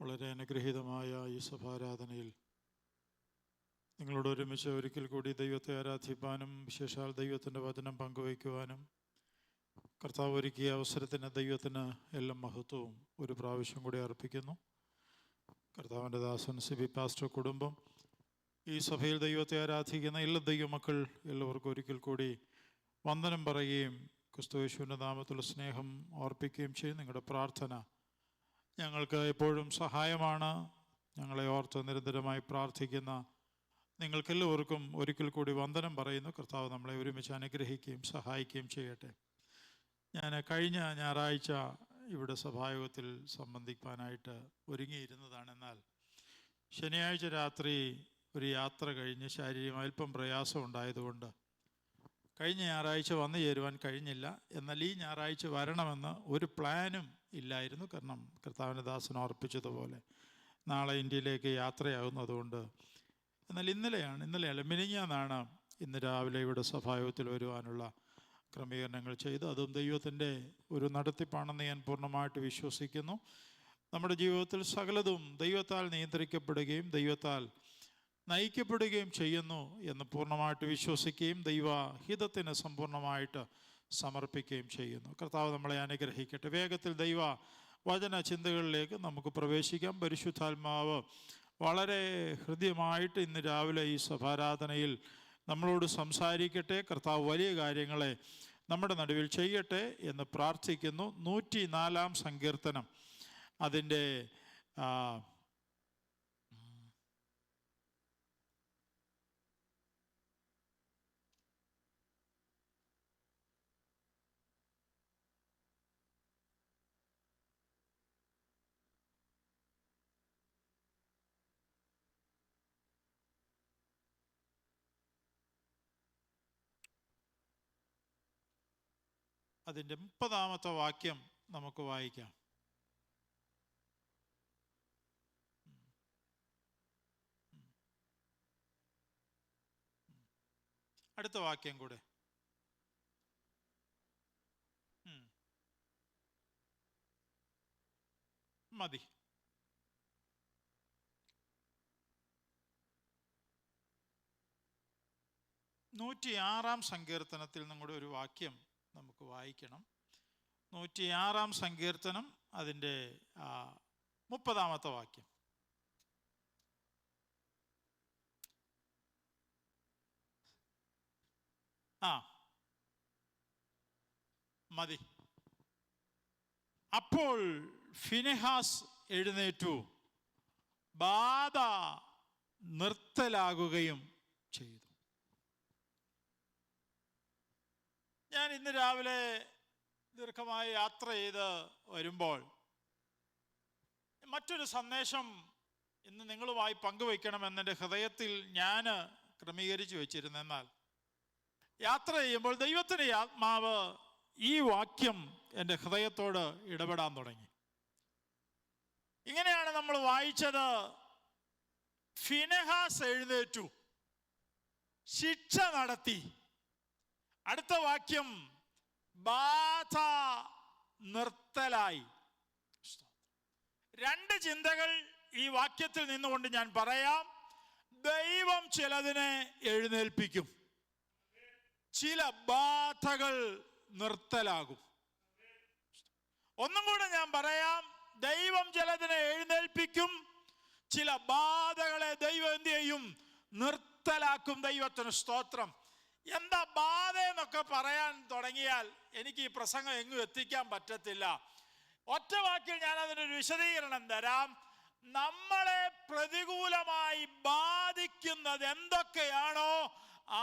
വളരെ അനുഗ്രഹീതമായ ഈ സഭാരാധനയിൽ നിങ്ങളോട് ഒരുമിച്ച് ഒരിക്കൽ കൂടി ദൈവത്തെ ആരാധിപ്പാനും വിശേഷാൽ ദൈവത്തിൻ്റെ വചനം പങ്കുവയ്ക്കുവാനും കർത്താവ് ഒരുക്കിയ അവസരത്തിന് ദൈവത്തിന് എല്ലാ മഹത്വവും ഒരു പ്രാവശ്യം കൂടി അർപ്പിക്കുന്നു. കർത്താവിൻ്റെ ദാസൻ സിബി പാസ്റ്റർ കുടുംബം, ഈ സഭയിൽ ദൈവത്തെ ആരാധിക്കുന്ന എല്ലാ ദൈവമക്കൾ എല്ലാവർക്കും ഒരിക്കൽ കൂടി വന്ദനം പറയുകയും ക്രിസ്തുയേശുവിൻ്റെ നാമത്തിലുള്ള സ്നേഹം ഓർപ്പിക്കുകയും ചെയ്യും. നിങ്ങളുടെ പ്രാർത്ഥന ഞങ്ങൾക്ക് എപ്പോഴും സഹായമാണ്. ഞങ്ങളെ ഓർത്ത് നിരന്തരമായി പ്രാർത്ഥിക്കുന്ന നിങ്ങൾക്കെല്ലാവർക്കും ഒരിക്കൽ കൂടി വന്ദനം പറയുന്നു. കർത്താവ് നമ്മളെ ഒരുമിച്ച് അനുഗ്രഹിക്കുകയും സഹായിക്കുകയും ചെയ്യട്ടെ. ഞാൻ കഴിഞ്ഞ ഞായറാഴ്ച ഇവിടെ സഭായോഗത്തിൽ സംബന്ധിക്കാനായിട്ട് ഒരുങ്ങിയിരുന്നതാണ്. എന്നാൽ ശനിയാഴ്ച രാത്രി ഒരു യാത്ര കഴിഞ്ഞ് ശാരീരികമായി അല്പം പ്രയാസം ഉണ്ടായതുകൊണ്ട് കഴിഞ്ഞ ഞായറാഴ്ച വന്നു ചേരുവാൻ കഴിഞ്ഞില്ല. എന്നാൽ ഈ ഞായറാഴ്ച വരണമെന്ന് ഒരു പ്ലാനും ഇല്ലായിരുന്നു. കാരണം കർത്താവിൻ്റെ ദാസൻ ഓർപ്പിച്ചതുപോലെ നാളെ ഇന്ത്യയിലേക്ക് യാത്രയാകുന്നതുകൊണ്ട്. എന്നാൽ ഇന്നലെയല്ല മിനിഞ്ഞാന്നാണ് ഇന്ന് രാവിലെ ഇവിടെ സഭായോഗത്തിൽ വരുവാനുള്ള ക്രമീകരണങ്ങൾ ചെയ്ത്. അതും ദൈവത്തിൻ്റെ ഒരു നടത്തിപ്പാണെന്ന് ഞാൻ പൂർണ്ണമായിട്ട് വിശ്വസിക്കുന്നു. നമ്മുടെ ജീവിതത്തിൽ സകലതും ദൈവത്താൽ നിയന്ത്രിക്കപ്പെടുകയും ദൈവത്താൽ നയിക്കപ്പെടുകയും ചെയ്യുന്നു എന്ന് പൂർണ്ണമായിട്ട് വിശ്വസിക്കുകയും ദൈവഹിതത്തിന് സമ്പൂർണ്ണമായിട്ട് സമർപ്പിക്കുകയും ചെയ്യുന്നു. കർത്താവ് നമ്മളെ അനുഗ്രഹിക്കട്ടെ. വേഗത്തിൽ ദൈവ വചന ചിന്തകളിലേക്ക് നമുക്ക് പ്രവേശിക്കാം. പരിശുദ്ധാത്മാവ് വളരെ ഹൃദ്യമായിട്ട് ഇന്ന് രാവിലെ ഈ സഭാരാധനയിൽ നമ്മളോട് സംസാരിക്കട്ടെ. കർത്താവ് വലിയ കാര്യങ്ങളെ നമ്മുടെ നടുവിൽ ചെയ്യട്ടെ എന്ന് പ്രാർത്ഥിക്കുന്നു. 104 സങ്കീർത്തനം അതിൻ്റെ അതിൻ്റെ 30 വാക്യം നമുക്ക് വായിക്കാം. അടുത്ത വാക്യം കൂടെ. മതി. 106 സങ്കീർത്തനത്തിൽ നിങ്ങളുടെ ഒരു വാക്യം നമുക്ക് വായിക്കണം. 106 സങ്കീർത്തനം അതിൻ്റെ 30 വാക്യം. മതി. അപ്പോൾ ഫിനെഹാസ് എഴുന്നേറ്റു ബാധ നിർത്തലാകുകയും ചെയ്തു. ഞാൻ ഇന്ന് രാവിലെ ദീർഘമായി യാത്ര ചെയ്ത് വരുമ്പോൾ മറ്റൊരു സന്ദേശം ഇന്ന് നിങ്ങളുമായി പങ്കുവയ്ക്കണമെന്നെൻ്റെ ഹൃദയത്തിൽ ഞാൻ ക്രമീകരിച്ചു വെച്ചിരുന്നു. എന്നാൽ യാത്ര ചെയ്യുമ്പോൾ ദൈവത്തിൻ്റെ ആത്മാവ് ഈ വാക്യം എൻ്റെ ഹൃദയത്തോട് ഇടപെടാൻ തുടങ്ങി. ഇങ്ങനെയാണ് നമ്മൾ വായിച്ചത്: ഫിനെഹാസ് എഴുന്നേറ്റു, ശിക്ഷ നടത്തി. അടുത്ത വാക്യം ബാധ നിർത്തലായി. 2 ചിന്തകൾ ഈ വാക്യത്തിൽ നിന്നുകൊണ്ട് ഞാൻ പറയാം. ദൈവം ചിലതിനെ എഴുന്നേൽപ്പിക്കും, ചില ബാധകൾ നിർത്തലാകും. ഒന്നും കൂടെ ഞാൻ പറയാം. ദൈവം ചിലതിനെ എഴുന്നേൽപ്പിക്കും, ചില ബാധകളെ ദൈവം എന്ത് ചെയ്യും? നിർത്തലാക്കും. ദൈവത്തിന് സ്തോത്രം. എന്താ ബാധ എന്നൊക്കെ പറയാൻ തുടങ്ങിയാൽ എനിക്ക് ഈ പ്രസംഗം എങ്ങും എത്തിക്കാൻ പറ്റത്തില്ല. ഒറ്റ വാക്കിൽ ഞാൻ അതിനൊരു വിശദീകരണം തരാം. നമ്മളെ പ്രതികൂലമായി ബാധിക്കുന്നത് എന്തൊക്കെയാണോ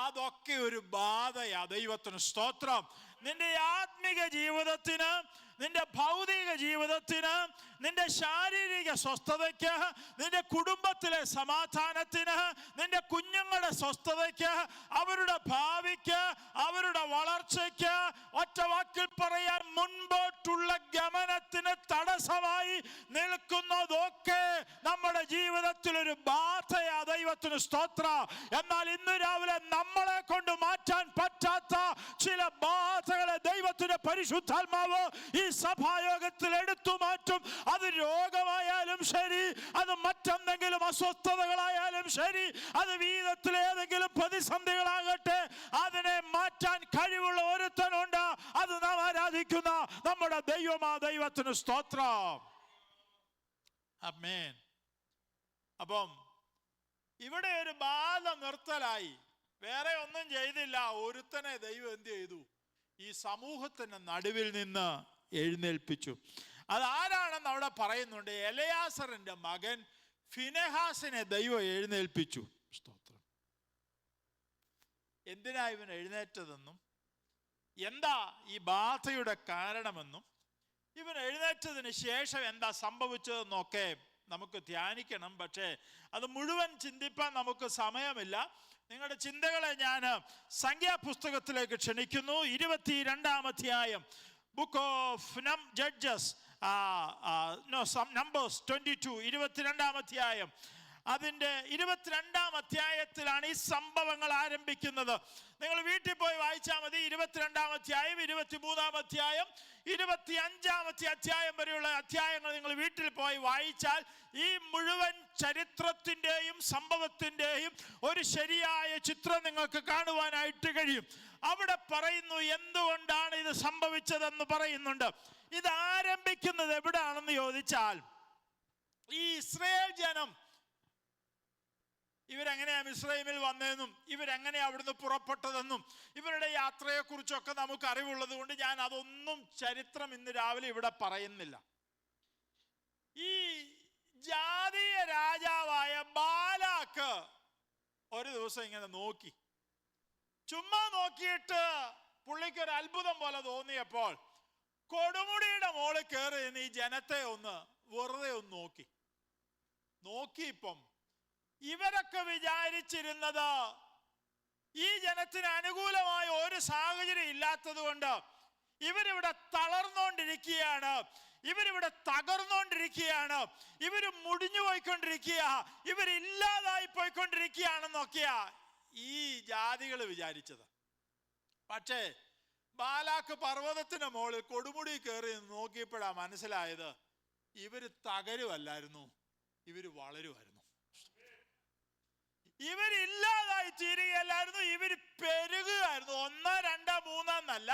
അതൊക്കെ ഒരു ബാധയാ. ദൈവത്തിന് സ്തോത്രം. നിന്റെ ആത്മിക ജീവിതത്തിന്, നിന്റെ ഭൗതിക ജീവിതത്തിന്, നിന്റെ ശാരീരിക സ്വസ്ഥതയ്ക്ക്, നിന്റെ കുടുംബത്തിലെ സമാധാനത്തിന്, നിന്റെ കുഞ്ഞുങ്ങളുടെ സ്വസ്ഥതയ്ക്ക്, അവരുടെ ഭാവിക്ക്, അവരുടെ വളർച്ചയ്ക്ക്, ഒറ്റ വാക്കിൽ പറയാൻ മുൻപോട്ടുള്ള ഗമനത്തിന് തടസ്സമായി നിൽക്കുന്നതൊക്കെ നമ്മുടെ ജീവിതത്തിൽ ഒരു ബാധയാ. ദൈവത്തിന് സ്തോത്രം. എന്നാൽ ഇന്ന് രാവിലെ നമ്മളെ കൊണ്ട് മാറ്റാൻ പറ്റാത്ത ചില ബാധകളെ ദൈവ ദൈവത്തിന്റെ പരിശുദ്ധാത്മാവ് ഈ സഭായോഗത്തിൽ എടുത്തു മാറ്റും. അത് രോഗമായാലും ശരി, അത് മറ്റെന്തെങ്കിലും അസ്വസ്ഥതകളായാലും ശരി, അത് ജീവിതത്തിലെ ഏതെങ്കിലും പ്രതിസന്ധികളാകട്ടെ, അതിനെ മാറ്റാൻ കഴിവുള്ള ഒരുത്തനുണ്ട്. അത് നാം ആരാധിക്കുന്ന നമ്മുടെ ദൈവമാ. ദൈവത്തിന് സ്തോത്രം. ആമേൻ. അപ്പം ഇവിടെ ഒരു ബാധ നിർത്തലായി. വേറെ ഒന്നും ചെയ്തില്ല. ഒരുത്തനെ ദൈവം എന്ത് ചെയ്തു? ഈ സമൂഹത്തിന്റെ നടുവിൽ നിന്ന് എഴുന്നേൽപ്പിച്ചു. അതാരാണെന്ന് അവിടെ പറയുന്നുണ്ട്. എലയാസറിന്റെ മകൻ ഫിനെഹാസിനെ ദൈവം എഴുന്നേൽപ്പിച്ചു. സ്തോത്രം. എന്തിനാ ഇവൻ എഴുന്നേറ്റതെന്നും എന്താ ഈ ബാധയുടെ കാരണമെന്നും ഇവൻ എഴുന്നേറ്റതിന് ശേഷം എന്താ സംഭവിച്ചതെന്നൊക്കെ നമുക്ക് ധ്യാനിക്കണം. പക്ഷേ അത് മുഴുവൻ ചിന്തിപ്പാൻ നമുക്ക് സമയമില്ല. നിങ്ങളുടെ ചിന്തകളെ ഞാൻ സംഖ്യാപുസ്തകത്തിലേക്ക് ക്ഷണിക്കുന്നു. 22-ാം അധ്യായം, ബുക്ക് ഓഫ് ജഡ്ജസ്, നമ്പേഴ്സ് 22, 22-ാം അധ്യായം. അതിൻ്റെ 22-ാം അധ്യായത്തിലാണ് ഈ സംഭവങ്ങൾ ആരംഭിക്കുന്നത്. നിങ്ങൾ വീട്ടിൽ പോയി വായിച്ചാൽ മതി. 22-ാം അധ്യായം, 23-ാം അധ്യായം, 25-ാമത്തെ അധ്യായം വരെയുള്ള അധ്യായങ്ങൾ നിങ്ങൾ വീട്ടിൽ പോയി വായിച്ചാൽ ഈ മുഴുവൻ ചരിത്രത്തിൻ്റെയും സംഭവത്തിൻ്റെയും ഒരു ശരിയായ ചിത്രം നിങ്ങൾക്ക് കാണുവാനായിട്ട് കഴിയും. അവിടെ പറയുന്നു എന്തുകൊണ്ടാണ് ഇത് സംഭവിച്ചതെന്ന് പറയുന്നുണ്ട്. ഇത് ആരംഭിക്കുന്നത് എവിടാണെന്ന് ചോദിച്ചാൽ, ഈ ഇസ്രായേൽ ജനം ഇവരെങ്ങനെയാ മിസ്രയീമിൽ വന്നതെന്നും ഇവരെങ്ങനെയാ അവിടുന്ന് പുറപ്പെട്ടതെന്നും ഇവരുടെ യാത്രയെക്കുറിച്ചൊക്കെ നമുക്ക് അറിവുള്ളത് കൊണ്ട് ഞാൻ അതൊന്നും ചരിത്രം ഇന്ന് രാവിലെ ഇവിടെ പറയുന്നില്ല. ഈ ജാതീയ രാജാവായ ബാലാക്ക് ഒരു ദിവസം ഇങ്ങനെ നോക്കി, ചുമ്മാ നോക്കിയിട്ട് പുള്ളിക്ക് ഒരു അത്ഭുതം പോലെ തോന്നിയപ്പോൾ കൊടുമുടിയുടെ മോളിൽ കയറി ഈ ജനത്തെ ഒന്ന് വെറുതെ ഒന്ന് നോക്കിയപ്പം ഇവരൊക്കെ വിചാരിച്ചിരുന്നത് ഈ ജനത്തിന് അനുകൂലമായ ഒരു സാഹചര്യം ഇല്ലാത്തത് കൊണ്ട് ഇവരിവിടെ തളർന്നുകൊണ്ടിരിക്കുകയാണ്, ഇവരിവിടെ തകർന്നുകൊണ്ടിരിക്കുകയാണ്, ഇവര് മുടിഞ്ഞു പോയിക്കൊണ്ടിരിക്കുക, ഇവരില്ലാതായി പോയിക്കൊണ്ടിരിക്കുകയാണെന്നൊക്കെയാ ഈ ജാതികൾ വിചാരിച്ചത്. പക്ഷേ ബാലാക്ക് പർവ്വതത്തിന്റെ മുകളിൽ കൊടുമുടി കയറി നോക്കിയപ്പോഴാ മനസ്സിലായത് ഇവര് തകരുമല്ലായിരുന്നു, ഇവര് വളരുമായിരുന്നു. ഇവരില്ലാതായി തീരുകയല്ലായിരുന്നു, ഇവര് പെരുകുകയായിരുന്നു. 1, 2, 3 എന്നല്ല,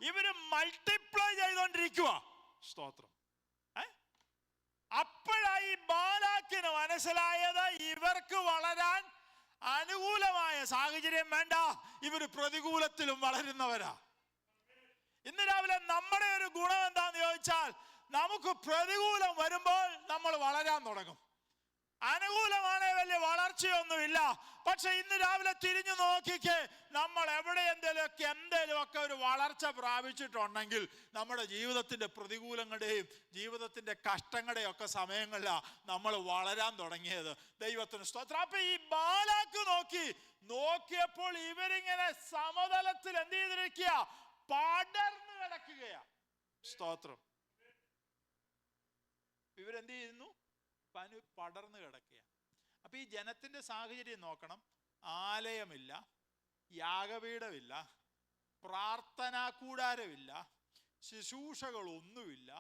ഇവര് മൾട്ടിപ്ലൈ ചെയ്തോണ്ടിരിക്കുക. സ്തോത്രം. അപ്പോഴായി ബാലാക്കിന് മനസ്സിലായത് ഇവർക്ക് വളരാൻ അനുകൂലമായ സാഹചര്യം വേണ്ട, ഇവര് പ്രതികൂലത്തിലും വളരുന്നവരാ. ഇന്ന് രാവിലെ നമ്മുടെ ഒരു ഗുണം എന്താന്ന് ചോദിച്ചാൽ, നമുക്ക് പ്രതികൂലം വരുമ്പോൾ നമ്മൾ വളരാൻ തുടങ്ങും. അനുകൂലമാണേ വലിയ വളർച്ചയൊന്നുമില്ല. പക്ഷെ ഇന്ന് രാവിലെ തിരിഞ്ഞു നോക്കിക്കേ, നമ്മൾ എവിടെ എന്തേലുമൊക്കെ ഒരു വളർച്ച പ്രാപിച്ചിട്ടുണ്ടെങ്കിൽ നമ്മുടെ ജീവിതത്തിന്റെ പ്രതികൂലങ്ങളുടെയും ജീവിതത്തിന്റെ കഷ്ടങ്ങളുടെയും ഒക്കെ സമയങ്ങളിലാണ് നമ്മൾ വളരാൻ തുടങ്ങിയത്. ദൈവത്തിന് സ്തോത്രം. അപ്പൊ ഈ ബാലാക്ക് നോക്കിയപ്പോൾ ഇവരിങ്ങനെ സമതലത്തിൽ എന്ത് ചെയ്തിരിക്കുക? പടർന്നു കിടക്കുകയാ. സ്തോത്രം. ഇവരെന്ത് ചെയ്യുന്നു? പടർന്നു കിടക്കുക. അപ്പൊ ഈ ജനത്തിന്റെ സാഹചര്യം നോക്കണം. ആലയമില്ല, യാഗപീഠമില്ല, പ്രാർത്ഥനാ കൂടാരമില്ല, ശുശ്രൂഷകളൊന്നുമില്ല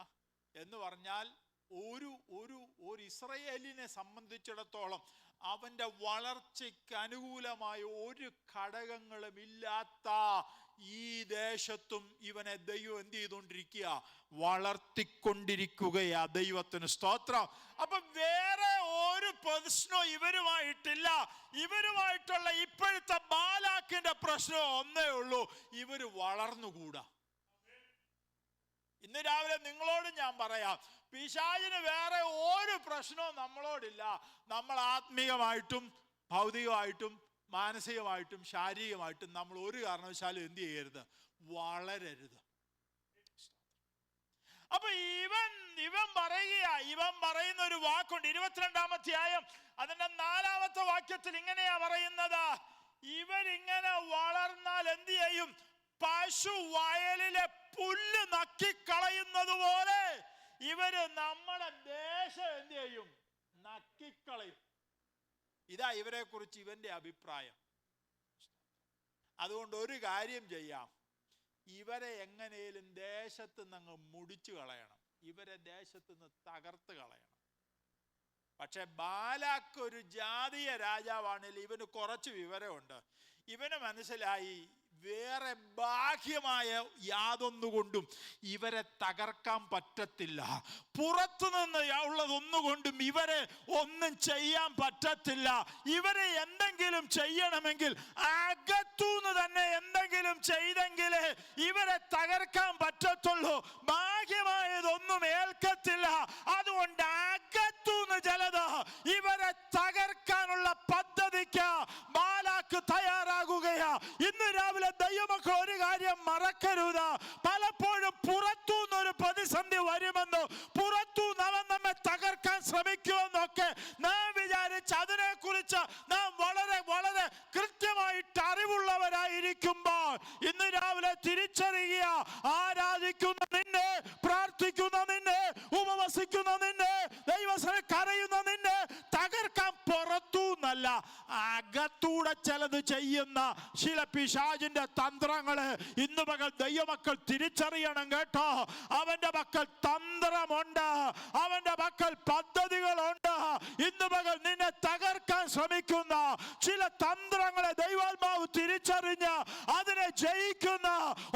എന്ന് പറഞ്ഞാൽ ഒരു ഇസ്രായേലിനെ സംബന്ധിച്ചിടത്തോളം അവന്റെ വളർച്ചയ്ക്ക് അനുകൂലമായ ഒരു ഘടകങ്ങളും ഇല്ലാത്ത ഈ ദേശത്തും ഇവനെ ദൈവം എന്ത് ചെയ്തുകൊണ്ടിരിക്കുക? വളർത്തിക്കൊണ്ടിരിക്കുകയാ. ദൈവത്തിന് സ്തോത്രം. അപ്പൊ വേറെ ഒരു പ്രശ്നവും ഇവരുമായിട്ടില്ല. ഇവരുമായിട്ടുള്ള ഇപ്പോഴത്തെ ബാലാക്കിന്റെ പ്രശ്നം ഒന്നേ ഉള്ളൂ, ഇവര് വളർന്നുകൂടാ. ഇന്ന് രാവിലെ നിങ്ങളോട് ഞാൻ പറയാം, പിശാചിന് വേറെ ഒരു പ്രശ്നവും നമ്മളോടില്ല. നമ്മൾ ആത്മീയമായിട്ടും ഭൗതികമായിട്ടും മാനസികമായിട്ടും ശാരീരികമായിട്ടും നമ്മൾ ഒരു കാരണവശാലും എന്ത് ചെയ്യരുത്? വളരരുത്. അപ്പൊ ഇവൻ പറയുന്ന ഒരു വാക്കുണ്ട്. 22-ാം അധ്യായം അതിന്റെ 4-ാമത്തെ വാക്യത്തിൽ ഇങ്ങനെയാ പറയുന്നത്, ഇവരിങ്ങനെ വളർന്നാൽ എന്ത് ചെയ്യും? പശു വയലിലെ പുല്ല് നക്കിക്കളയുന്നത് പോലെ ഇവര് നമ്മുടെ ദേശം എന്ത് ചെയ്യും? നക്കിക്കളയും. ഇതാ ഇവരെ കുറിച്ച് ഇവന്റെ അഭിപ്രായം. അതുകൊണ്ട് ഒരു കാര്യം ചെയ്യാം, ഇവരെ എങ്ങനെയും ദേശത്ത് നിന്ന് മുടിച്ചു കളയണം, ഇവരെ ദേശത്ത് നിന്ന് തകർത്ത് കളയണം. പക്ഷെ ബാലാക്ക് ഒരു ജാതീയ രാജാവാണെങ്കിൽ ഇവന് കുറച്ച് വിവരമുണ്ട്. ഇവന് മനസ്സിലായി വേറെ ബാഹ്യമായ യാതൊന്നുകൊണ്ടും ഇവരെ തകർക്കാൻ പറ്റത്തില്ല, പുറത്തുനിന്ന് ഉള്ളതൊന്നുകൊണ്ടും ഇവരെ ഒന്നും ചെയ്യാൻ പറ്റത്തില്ല. ഇവരെ എന്തെങ്കിലും ചെയ്യണമെങ്കിൽ അകത്തുനിന്ന് തന്നെ എന്തെങ്കിലും ചെയ്തെങ്കിലേ ഇവരെ തകർക്കാൻ പറ്റത്തുള്ളൂ. ബാഹ്യമായതൊന്നും ഏൽക്കത്തില്ല. അതുകൊണ്ട് അകത്തുനിന്ന് ചിലത് ഇവരെ തകർക്കാനുള്ള പദ്ധതിക്ക് ബാലാക്ക് തയ്യാറാകുകയാ. ഇന്ന് രാവിലെ ദൈവമക്കൾ ഒരു കാര്യം മറക്കരുത്. പലപ്പോഴും പുറത്തുനിന്നൊരു പ്രതിസന്ധി വരുമെന്നോ പുറത്തുനിന്ന് അവൻ നമ്മെ തകർക്കാൻ ശ്രമിക്കുമെന്നൊക്കെ നാം വിചാരിച്ച് അതിനെക്കുറിച്ച് നാം വളരെ വളരെ കൃത്യമായിട്ട് അറിവുള്ളവരായിരിക്കുമ്പോൾ ഇന്ന് രാവിലെ തിരിച്ചറിയുക, ആരാധിക്കുന്ന നിന്നെ, പ്രാർത്ഥിക്കുന്ന നിന്നെ, ഉപവസിക്കുന്ന നിന്നെ, ദൈവസഭയിൽ കരയുന്ന നിന്നെ തകർക്കാൻ പുറത്തുനിന്നല്ല അകത്തൂടെ ചിലത് ചെയ്യുന്ന ചില പിശാചിന്റെ തന്ത്രങ്ങള് ഇന്ന് പകൽ ദൈവമക്കൾ തിരിച്ചറിയണം കേട്ടോ. അവന്റെ പക്കൽ തന്ത്രമുണ്ട്, അവന്റെ പക്കൽ പദ്ധതികളുണ്ട്. ഇന്ന് പകൽ നിന്നെ തകർക്കാൻ ശ്രമിക്കുന്ന ചില തന്ത്രങ്ങളെ ദൈവാത്മാവ് തിരിച്ചറിഞ്ഞ് അതിനെ ജയിക്കുന്ന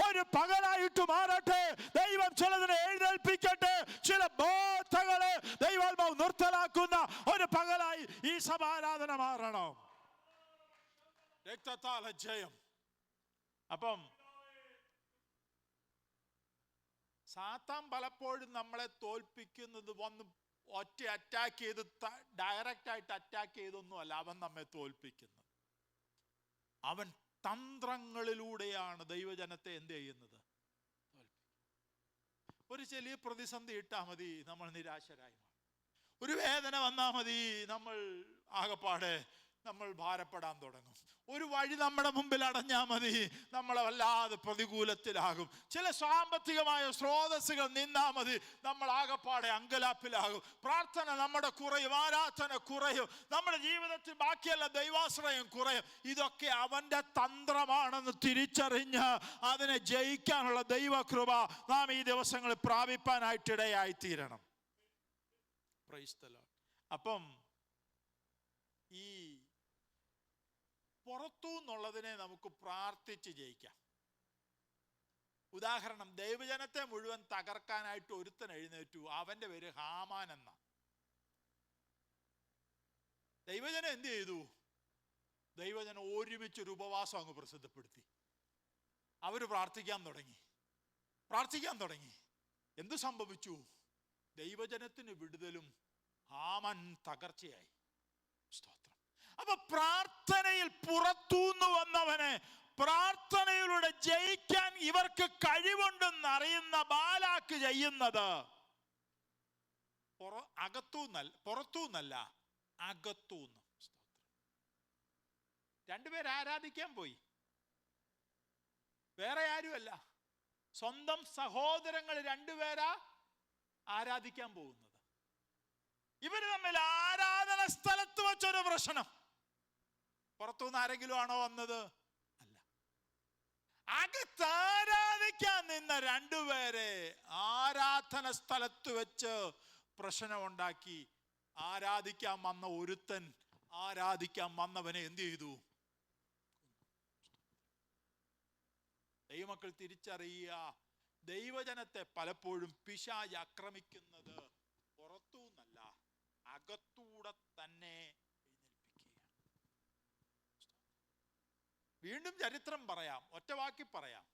ഒരു പകലായിട്ട് മാറട്ടെ. ദൈവം ചിലതിനെ എഴുന്നേൽപ്പിക്കട്ടെ. ചില ബോധങ്ങളെ ദൈവാത്മാവ് നിർത്തലാക്കുന്ന ഒരു പകലായി ഈ സഭാരാധന മാറണം. രക്തത്താൽ ജയം. അപ്പം സാത്താൻ പലപ്പോഴും നമ്മളെ തോൽപ്പിക്കുന്നത് വന്ന് ഒറ്റ അറ്റാക്ക് ചെയ്ത് ഡയറക്റ്റ് ആയിട്ട് അറ്റാക്ക് ചെയ്തൊന്നുമല്ല അവൻ നമ്മെ തോൽപ്പിക്കുന്നത്. അവൻ തന്ത്രങ്ങളിലൂടെയാണ് ദൈവജനത്തെ എന്ത് ചെയ്യുന്നത്? ഒരു ചെറിയ പ്രതിസന്ധി ഇട്ടാൽ മതി നമ്മൾ നിരാശരായി മാറും. ഒരു വേദന വന്നാൽ മതി നമ്മൾ ആകപ്പാടെ നമ്മൾ ഭാരപ്പെടാൻ തുടങ്ങും. ഒരു വഴി നമ്മുടെ മുമ്പിൽ അടഞ്ഞാൽ മതി നമ്മളെ വല്ലാതെ പ്രതികൂലത്തിലാകും. ചില സാമ്പത്തികമായ സ്രോതസ്സുകൾ നിന്നാൽ മതി നമ്മൾ ആകപ്പാടെ അങ്കലാപ്പിലാകും. പ്രാർത്ഥന നമ്മുടെ കുറയും, ആരാധന കുറയും, നമ്മുടെ ജീവിതത്തിൽ ബാക്കിയല്ല ദൈവാശ്രയം കുറയും. ഇതൊക്കെ അവന്റെ തന്ത്രമാണെന്ന് തിരിച്ചറിഞ്ഞ് അതിനെ ജയിക്കാനുള്ള ദൈവകൃപ നാം ഈ ദിവസങ്ങളിൽ പ്രാപിപ്പാനായിട്ടിടയായി തീരണം. Praise the Lord. അപ്പം ഈ പുറത്തു നിന്നുള്ളതിനെ നമുക്ക് പ്രാർത്ഥിച്ച് ജയിക്കാം. ഉദാഹരണം, ദൈവജനത്തെ മുഴുവൻ തകർക്കാനായിട്ട് ഒരുത്തൻ എഴുന്നേറ്റു. അവന്റെ പേര് ഹാമാൻ എന്ന. ദൈവജനം എന്ത് ചെയ്തു? ദൈവജനം ഒരുമിച്ചൊരു ഉപവാസം അങ്ങ് പ്രസിദ്ധപ്പെടുത്തി. അവര് പ്രാർത്ഥിക്കാൻ തുടങ്ങി. എന്തു സംഭവിച്ചു? ദൈവജനത്തിന് വിടുതലും ഹാമാൻ തകർച്ചയായി. സ്തോത്രം. അപ്പൊ പ്രാർത്ഥനയിൽ പുറത്തുനിന്ന് വന്നവനെ പ്രാർത്ഥനയിലൂടെ ജയിക്കാൻ ഇവർക്ക് കഴിവുണ്ടെന്നറിയുന്ന ബാലാക്ക് ചെയ്യുന്നത് പുറത്തുനിന്നല്ല, അകത്തുനിന്ന്. രണ്ടുപേരെ ആരാധിക്കാൻ പോയി, വേറെ ആരുമല്ല, സ്വന്തം സഹോദരങ്ങൾ രണ്ടുപേരാ ആരാധിക്കാൻ പോകുന്നത്. ഇവര് തമ്മിൽ ആരാധന സ്ഥലത്ത് വെച്ചൊരു പ്രശ്നം. പുറത്തുനിന്ന് ആരെങ്കിലും ആണോ വന്നത്? അല്ല. അകത്ത് ആരാധിക്കാൻ നിന്ന രണ്ടുപേരെ ആരാധന സ്ഥലത്ത് വെച്ച് പ്രശ്നമുണ്ടാക്കി. ആരാധിക്കാൻ വന്ന ഒരുത്തൻ ആരാധിക്കാൻ വന്നവനെ എന്ത് ചെയ്തു? ദൈവമക്കൾ തിരിച്ചറിയുക, ദൈവജനത്തെ പലപ്പോഴും പിശാച് ആക്രമിക്കുന്നത് പുറത്തുനിന്നല്ല, അകത്തൂടെ തന്നെ എഴുന്നേൽപ്പിക്കുകയാണ്. വീണ്ടും ചരിത്രം പറയാം, ഒറ്റവാക്കി പറയാം.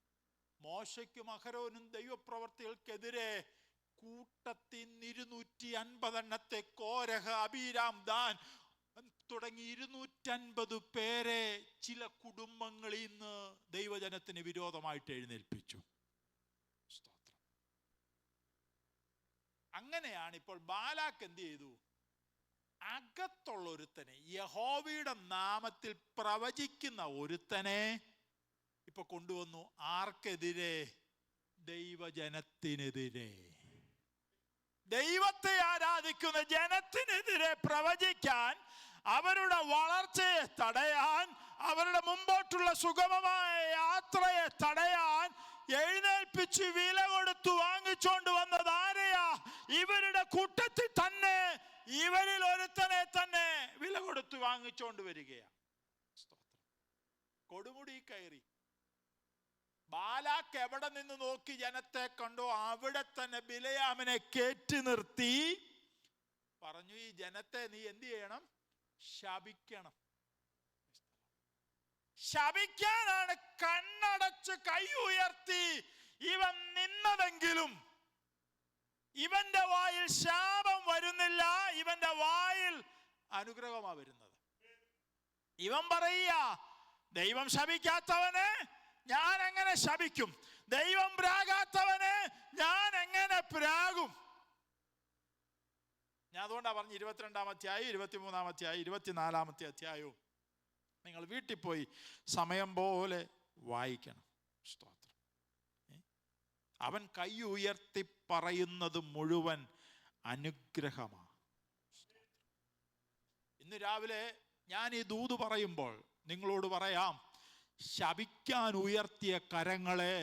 മോശയ്ക്കും അഹരോനും ദൈവപ്രവർത്തികൾക്കെതിരെ കൂട്ടത്തിൽ 250 കോരഹ്, അബീരാം, ദാൻ തുടങ്ങി 250 പേരെ ചില കുടുംബങ്ങളിൽ നിന്ന് ദൈവജനത്തിന് വിരോധമായിട്ട് എഴുന്നേൽപ്പിച്ചു. സ്തോത്രം. അങ്ങനെയാണ് ഇപ്പോൾ ബാലാക്ക് എന്ത് ചെയ്തു? അകത്തുള്ള ഒരുത്തനെ, യഹോവയുടെ നാമത്തിൽ പ്രവചിക്കുന്ന ഒരുത്തനെ ഇപ്പൊ കൊണ്ടുവന്നു. ആർക്കെതിരെ? ദൈവജനത്തിനെതിരെ. ദൈവത്തെ ആരാധിക്കുന്ന ജനത്തിനെതിരെ പ്രവചിക്കാൻ, അവരുടെ വളർച്ചയെ തടയാൻ, അവരുടെ മുമ്പോട്ടുള്ള സുഗമമായ യാത്രയെ തടയാൻ ഇവരിൽ ഒരുത്തനെ തന്നെ വില കൊടുത്ത് വാങ്ങിച്ചോണ്ട് വരികയാണ്. കൊടുമുടി കയറി ബാലാക്ക് എവിടെ നിന്ന് നോക്കി ജനത്തെ കണ്ടോ അവിടെ തന്നെ ബിലയാമിനെ കയറ്റി നിർത്തി പറഞ്ഞു, ഈ ജനത്തെ നീ എന്ത് ചെയ്യണം? ശപിക്കണം. ശപിക്കാനാണ് കണ്ണടച്ച് കൈ ഉയർത്തി ഇവൻ നിന്നതെങ്കിലും ഇവന്റെ വായിൽ ശാപം വരുന്നില്ല, ഇവന്റെ വായിൽ അനുഗ്രഹമാ വരുന്നത്. ഇവൻ പറയുക, ദൈവം ശപിക്കാത്തവനെ ഞാൻ എങ്ങനെ ശപിക്കും? ദൈവം പ്രാകാത്തവനെ ഞാൻ എങ്ങനെ പ്രാകും? ഞാൻ അതുകൊണ്ടാണ് പറഞ്ഞു 22-ാം അധ്യായം, 23-ാം അധ്യായം, 24-ാമത്തെ അധ്യായവും നിങ്ങൾ വീട്ടിൽ പോയി സമയം പോലെ വായിക്കണം. സ്തോത്രം. അവൻ കൈ ഉയർത്തി പറയുന്നത് മുഴുവൻ അനുഗ്രഹമാണ്. ഇന്ന് രാവിലെ ഞാൻ ഈ ദൂത് പറയുമ്പോൾ നിങ്ങളോട് പറയാം, ശപിക്കാൻ ഉയർത്തിയ കരങ്ങളെ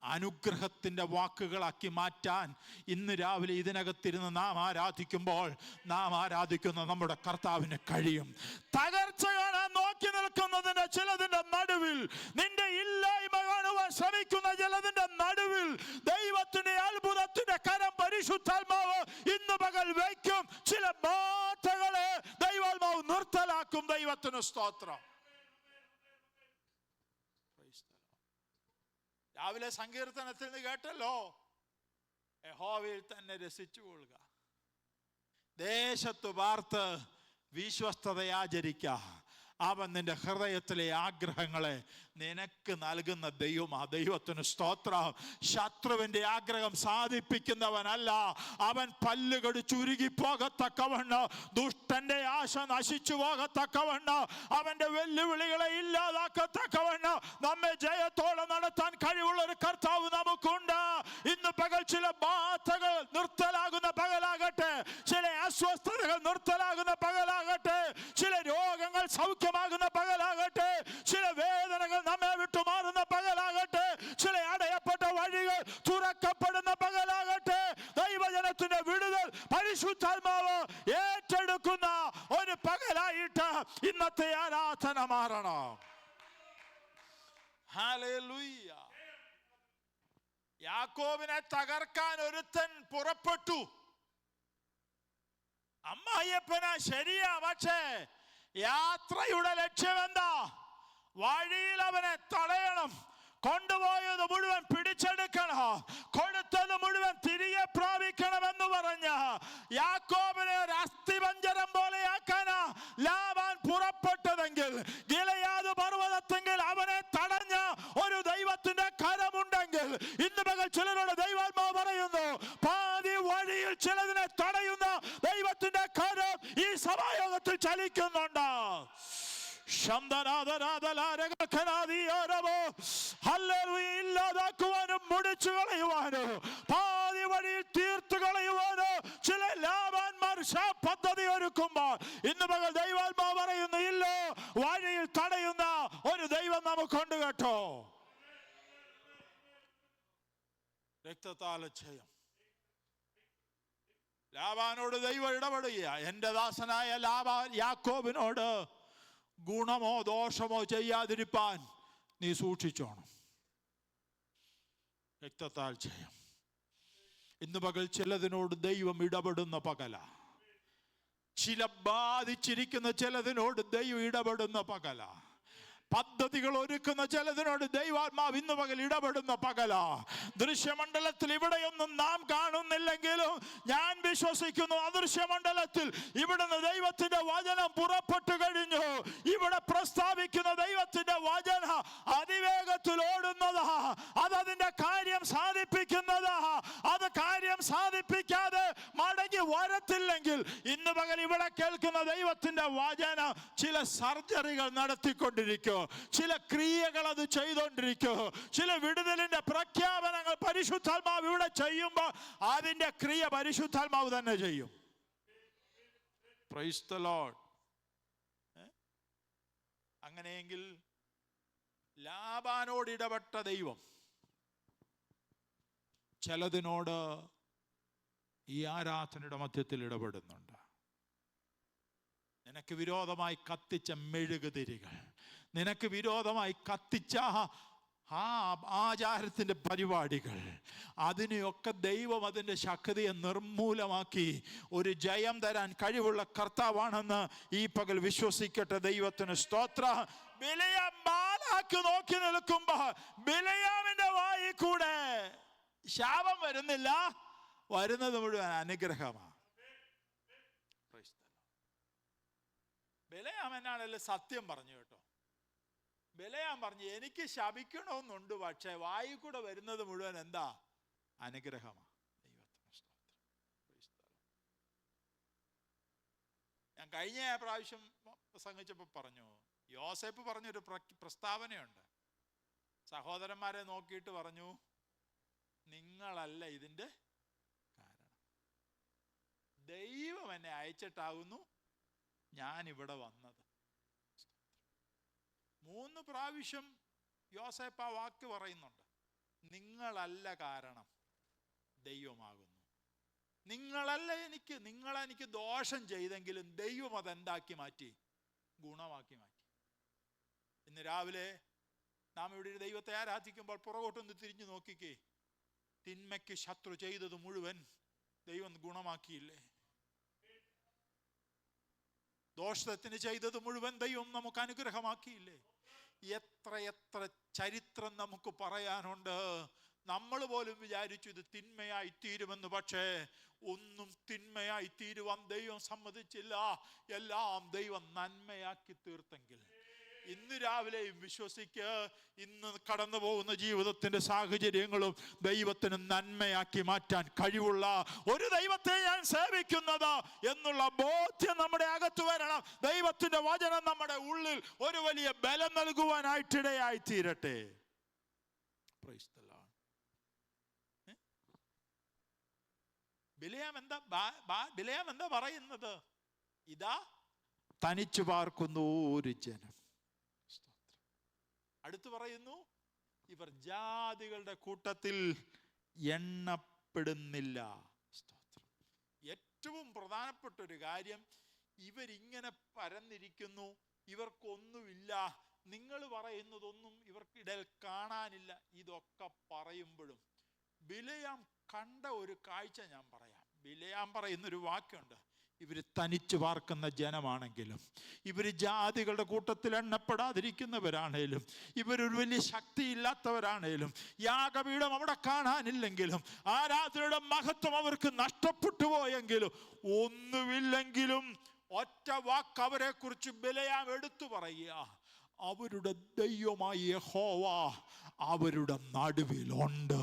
അനുഗ്രഹത്തിന്റെ വാക്കുകളാക്കി മാറ്റാൻ ഇന്ന് രാവിലെ ഇതിനകത്തിരുന്ന് നാം ആരാധിക്കുമ്പോൾ നാം ആരാധിക്കുന്ന നമ്മുടെ കർത്താവിന് കഴിയും. തകർച്ച കാണാൻ നോക്കി നിൽക്കുന്നതിന്റെ ചിലതിന്റെ നടുവിൽ, നിന്റെ ഇല്ലായ്മ കാണുവാൻ ശ്രമിക്കുന്ന ചിലതിന്റെ നടുവിൽ ദൈവത്തിന്റെ അത്ഭുതത്തിന്റെ കരം പരിശുദ്ധാത്മാവ് ഇന്ന് പകൽ വയ്ക്കും. ചില ബാധകളെ ദൈവാത്മാവ് നിർത്തലാക്കും. ദൈവത്തിന് സ്തോത്രം. രാവിലെ സങ്കീർത്തനത്തിൽ നിന്ന് കേട്ടല്ലോ, യഹോവയിൽ തന്നെ രസിച്ചുകൊള്ളുക, ദേശത്ത് പാർത്ത് വിശ്വസ്തതയാചരിക്ക, അവൻ നിന്റെ ഹൃദയത്തിലെ ആഗ്രഹങ്ങളെ നിനക്ക് നൽകുന്ന ദൈവം. ആ ദൈവത്തിന് സ്തോത്രം. ശത്രുവിന്റെ ആഗ്രഹം സാധിപ്പിക്കുന്നവനല്ല അവൻ. പല്ലുകടി ചുരുങ്ങി പോകത്തക്കവണ്ണം, ദുഷ്ടന്റെ ആശ നശിച്ചു പോകത്തക്കവണ്ണം, അവന്റെ വെല്ലുവിളികളെ ഇല്ലാതാക്കത്തക്കവണ്ണം നമ്മെ ജയത്തോടെ നടത്താൻ കഴിവുള്ള ഒരു കർത്താവ് നമുക്കുണ്ട്. ഇന്ന് പകൽ ചില ബാധകൾ നിർത്തലാകുന്ന പകലാകട്ടെ, ചില അസ്വസ്ഥതകൾ നിർത്തലാകുന്ന പകലാകട്ടെ, ചില രോഗങ്ങൾ സൗഖ്യമാകുന്ന പകലാകട്ടെ, ചില വേദനകൾ നമ്മെ വിട്ടുമാറുന്ന പകലാകട്ടെ, ചില അടയപ്പെട്ട വഴികൾ തുറക്കപ്പെടുന്ന പകലാകട്ടെ, ദൈവജനത്തിന്റെ വിടുതൽ പരിശുദ്ധാത്മാവ് ഏറ്റെടുക്കുന്ന ഒരു പകലായിട്ട് ഇന്നത്തെ ആരാധന മാറണം. ഹല്ലേലൂയ. യാക്കോബിനെ തകർക്കാൻ ഒരുത്തൻ പുറപ്പെട്ടു. അമ്മായിയപ്പനാ ശരിയാ, പക്ഷേ യാത്രയുടെ ലക്ഷ്യമെന്താ? വഴിയിൽ അവനെ തടയണം, കൊണ്ടുപോയത് മുഴുവൻ പിടിച്ചെടുക്കണം, കൊടുത്തത് മുഴുവൻ തിരികെ പ്രാപിക്കണമെന്ന് പറഞ്ഞ യാക്കോബിനെ ഒരു അസ്ഥിപഞ്ജരം പോലെയാക്കാനാ ലാബാൻ പുറപ്പെട്ടതെങ്കിൽ, ഗിലെയാദ് പർവ്വതത്തെങ്കിൽ അവനെ തടഞ്ഞ ഒരു ദൈവത്തിന്റെ കരമുണ്ടെങ്കിൽ, ഇന്ന് പകൽ ചിലരോട് ദൈവാത്മാവ് പറയുന്നു, പാതി വഴിയിൽ ചിലതിനെ തടയുന്ന ദൈവത്തിന്റെ കരം ഈ സഭായോഗത്തിൽ ചലിക്കുന്നുണ്ട്. ഇല്ലാതാക്കുവാനും മുടിച്ചു കളയുവാനും പാതി വഴിയിൽ തീർത്തു കളയുവാനോ ചില ലാഭാന്മാർ പദ്ധതി ഒരുക്കുമ്പോൾ ഇന്ന് പകൽ ദൈവാത്മാവ് പറയുന്നു, ഇല്ല, വഴിയിൽ തടയുന്ന ഒരു ദൈവം നമുക്കുണ്ട് കേട്ടോ. രക്തത്താൽ ജയം. ലാബാനോട് ദൈവം ഇടപെടുക. എന്റെ ദാസനായ യാക്കോബിനോട് ഗുണമോ ദോഷമോ ചെയ്യാതിരിപ്പാൻ നീ സൂക്ഷിച്ചോണം. രക്തത്താൽ ജയം. ഇന്ന് പകൽ ചിലതിനോട് ദൈവം ഇടപെടുന്ന പകല, ചില ബാധിച്ചിരിക്കുന്ന ചിലതിനോട് ദൈവം ഇടപെടുന്ന പകല, പദ്ധതികൾ ഒരുക്കുന്ന ചിലതിനോട് ദൈവാത്മാവ് ഇന്ന് പകൽ ഇടപെടുന്ന പകല. ദൃശ്യമണ്ഡലത്തിൽ ഇവിടെയൊന്നും നാം കാണുന്നില്ലെങ്കിലും ഞാൻ വിശ്വസിക്കുന്നു, അദൃശ്യമണ്ഡലത്തിൽ ഇവിടുന്ന് ദൈവത്തിന്റെ വചനം പുറപ്പെട്ടു കഴിഞ്ഞു. ഇവിടെ പ്രസ്താവിക്കുന്ന ദൈവത്തിന്റെ വചന അതിവേഗത്തിൽ ഓടുന്നതാ. അതതിന്റെ കാര്യം സാധിപ്പിക്കുന്നതാ. അത് കാര്യം സാധിപ്പിക്കാതെ മടങ്ങി വരത്തില്ലെങ്കിൽ ഇന്ന് പകൽ ഇവിടെ കേൾക്കുന്ന ദൈവത്തിന്റെ വചനം ചില സർജറികൾ നടത്തിക്കൊണ്ടിരിക്കും, ചില ക്രിയകൾ അത് ചെയ്തുകൊണ്ടിരിക്കും, ചില വിടുതലിന്റെ പ്രഖ്യാപനങ്ങൾ പരിശുദ്ധാത്മാവ് ഇവിടെ ചെയ്യുമ്പോൾ അതിന്റെ ക്രിയ പരിശുദ്ധാത്മാവ് തന്നെ ചെയ്യും. Praise the Lord. അങ്ങനെയെങ്കിൽ ലാബാനോട് ഇടപെട്ട ദൈവം ചിലതിനോട് ഈ ആരാധനയുടെ മധ്യത്തിൽ ഇടപെടുന്നുണ്ട്. നിനക്ക് വിരോധമായി കത്തിച്ച മെഴുകുതിരികൾ, നിനക്ക് വിരോധമായി കത്തിച്ച ആ ആചാരത്തിൻ്റെ പരിപാടികൾ, അതിനെയൊക്കെ ദൈവം അതിൻ്റെ ശക്തിയെ നിർമൂലമാക്കി ഒരു ജയം തരാൻ കഴിവുള്ള കർത്താവാണെന്ന് ഈ പകൽ വിശ്വസിക്കട്ടെ. ദൈവത്തിന് സ്തോത്രം. ബിലെയാം ബാലാക്ക് നോക്കി നിൽക്കുമ്പോ ബിലെയാമിന്റെ വായിൽ കൂടെ ശാപം വരുന്നില്ല, വരുന്നത് മുഴുവൻ അനുഗ്രഹമാണ്. ബിലെയാം എന്നാണല്ലോ സത്യം പറഞ്ഞു കേട്ടോ. ബിലെയാം പറഞ്ഞു, എനിക്ക് ശപിക്കണമെന്നുണ്ട്, പക്ഷേ വായിൽ കൂടെ വരുന്നത് മുഴുവൻ എന്താ? അനുഗ്രഹമാണ്. ഞാൻ കഴിഞ്ഞ പ്രാവശ്യം പ്രസംഗിച്ചപ്പോൾ പറഞ്ഞു, യോസേപ്പ് പറഞ്ഞൊരു പ്രസ്താവനയുണ്ട്. സഹോദരന്മാരെ നോക്കിയിട്ട് പറഞ്ഞു, നിങ്ങളല്ല ഇതിൻ്റെ കാരണം, ദൈവം എന്നെ അയച്ചിട്ടാകുന്നു ഞാനിവിടെ വന്നത്. 3 പ്രാവശ്യം യോസേപ്പ് ആ വാക്ക് പറയുന്നുണ്ട്. നിങ്ങളല്ല കാരണം, ദൈവമാകുന്നു. നിങ്ങളെനിക്ക് ദോഷം ചെയ്തെങ്കിലും ദൈവം അതെന്താക്കി മാറ്റി? ഗുണമാക്കി മാറ്റി. ഇന്ന് രാവിലെ നാം ഇവിടെ ഒരു ദൈവത്തെ ആരാധിക്കുമ്പോൾ പുറകോട്ടൊന്ന് തിരിഞ്ഞു നോക്കിക്കേ. തിന്മയ്ക്ക് ശത്രു ചെയ്തത് മുഴുവൻ ദൈവം ഗുണമാക്കിയില്ലേ? ദോഷത്തിന് ചെയ്തത് മുഴുവൻ ദൈവം നമുക്ക് അനുഗ്രഹമാക്കിയില്ലേ? എത്ര ചരിത്രം നമുക്ക് പറയാനുണ്ട്. നമ്മൾ പോലും വിചാരിച്ചു ഇത് തിന്മയായി തീരുമെന്ന്. പക്ഷേ ഒന്നും തിന്മയായി തീരുവാൻ ദൈവം സമ്മതിച്ചില്ല. എല്ലാം ദൈവം നന്മയാക്കി തീർത്തെങ്കിൽ ഇന്ന് രാവിലെയും വിശ്വസിക്ക്, ഇന്ന് കടന്നു പോകുന്ന ജീവിതത്തിന്റെ സാഹചര്യങ്ങളും ദൈവത്തിന് നന്മയാക്കി മാറ്റാൻ കഴിവുള്ള ഒരു ദൈവത്തെ ഞാൻ സേവിക്കുന്നത് എന്നുള്ള ബോധ്യം നമ്മുടെ അകത്ത് വരണം. ദൈവത്തിന്റെ വചനം നമ്മുടെ ഉള്ളിൽ ഒരു വലിയ ബലം നൽകുവാനായിട്ടിടയായി തീരട്ടെ. ബിലെയാം എന്താ പറയുന്നത്? ഇതാ തനിച്ചു പാർക്കുന്നു ഒരു ജനം. അടുത്ത് പറയുന്നു, ഇവർ ജാതികളുടെ കൂട്ടത്തിൽ എണ്ണപ്പെടുന്നില്ല. ഏറ്റവും പ്രധാനപ്പെട്ട ഒരു കാര്യം, ഇവരിങ്ങനെ പരന്നിരിക്കുന്നു, ഇവർക്കൊന്നുമില്ല, നിങ്ങൾ പറയുന്നതൊന്നും ഇവർക്കിടയിൽ കാണാനില്ല. ഇതൊക്കെ പറയുമ്പോഴും ബിലെയാം കണ്ട ഒരു കാഴ്ച ഞാൻ പറയാം. ബിലെയാം പറയുന്നൊരു വാക്കുണ്ട്, ഇവർ തനിച്ചു പാർക്കുന്ന ജനമാണെങ്കിലും, ഇവർ ജാതികളുടെ കൂട്ടത്തിൽ എണ്ണപ്പെടാതിരിക്കുന്നവരാണേലും, ഇവരൊരു വലിയ ശക്തിയില്ലാത്തവരാണേലും, യാഗപീഠം അവിടെ കാണാനില്ലെങ്കിലും, ആരാധനയുടെ മഹത്വം അവർക്ക് നഷ്ടപ്പെട്ടു പോയെങ്കിലും, ഒന്നുമില്ലെങ്കിലും ഒറ്റ വാക്ക് അവരെ കുറിച്ച് ബിലെയാം എടുത്തു പറയുക, അവരുടെ ദൈവമായ യഹോവ അവരുടെ നടുവിലുണ്ട്.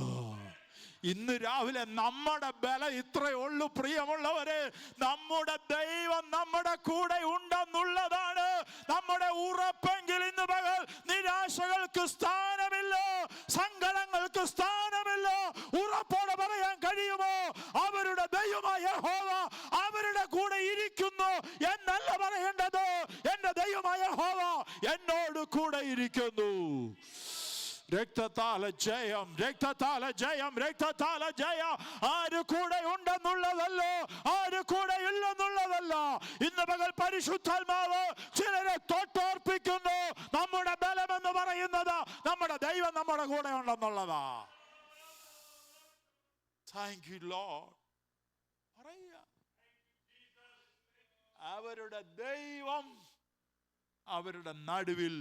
ഇന്ന് രാവിലെ നമ്മുടെ ബലം ഇത്രയേ ഉള്ളൂ പ്രിയമുള്ളവരെ. നമ്മുടെ ദൈവം നമ്മുടെ കൂടെ ഉണ്ടെന്നുള്ളതാണ് നമ്മുടെ ഉറപ്പെങ്കിൽ ഇന്ന് പകൽ നിരാശകൾക്ക് സ്ഥാനമില്ല, സങ്കടങ്ങൾക്ക് സ്ഥാനമില്ല. ഉറപ്പോടെ പറയാൻ കഴിയുമോ? അവരുടെ ദൈവമായ യഹോവ അവരുടെ കൂടെ ഇരിക്കുന്നു എന്നല്ല പറയേണ്ടത്, എന്റെ ദൈവമായ യഹോവ എന്നോട് കൂടെ ഇരിക്കുന്നു. രക്തത്താല ജയം, രക്തത്താല ജയം, രക്തത്താല ജയം. ആര് കൂടെ ഉണ്ടെന്നുള്ളതല്ലോ, ആര് കൂടെ ഇല്ലെന്നുള്ളതല്ല. ഇന്ന് പകൽ പരിശുദ്ധാത്മാവ് ചിലരെ തൊട്ടോർപ്പിക്കുന്നു. നമ്മുടെ ബലമെന്ന് പറയുന്നത് നമ്മുടെ ദൈവം നമ്മുടെ കൂടെ ഉണ്ടെന്നുള്ളതാ. Thank you Lord. പറയുക, അവരുടെ ദൈവം അവരുടെ നടുവിൽ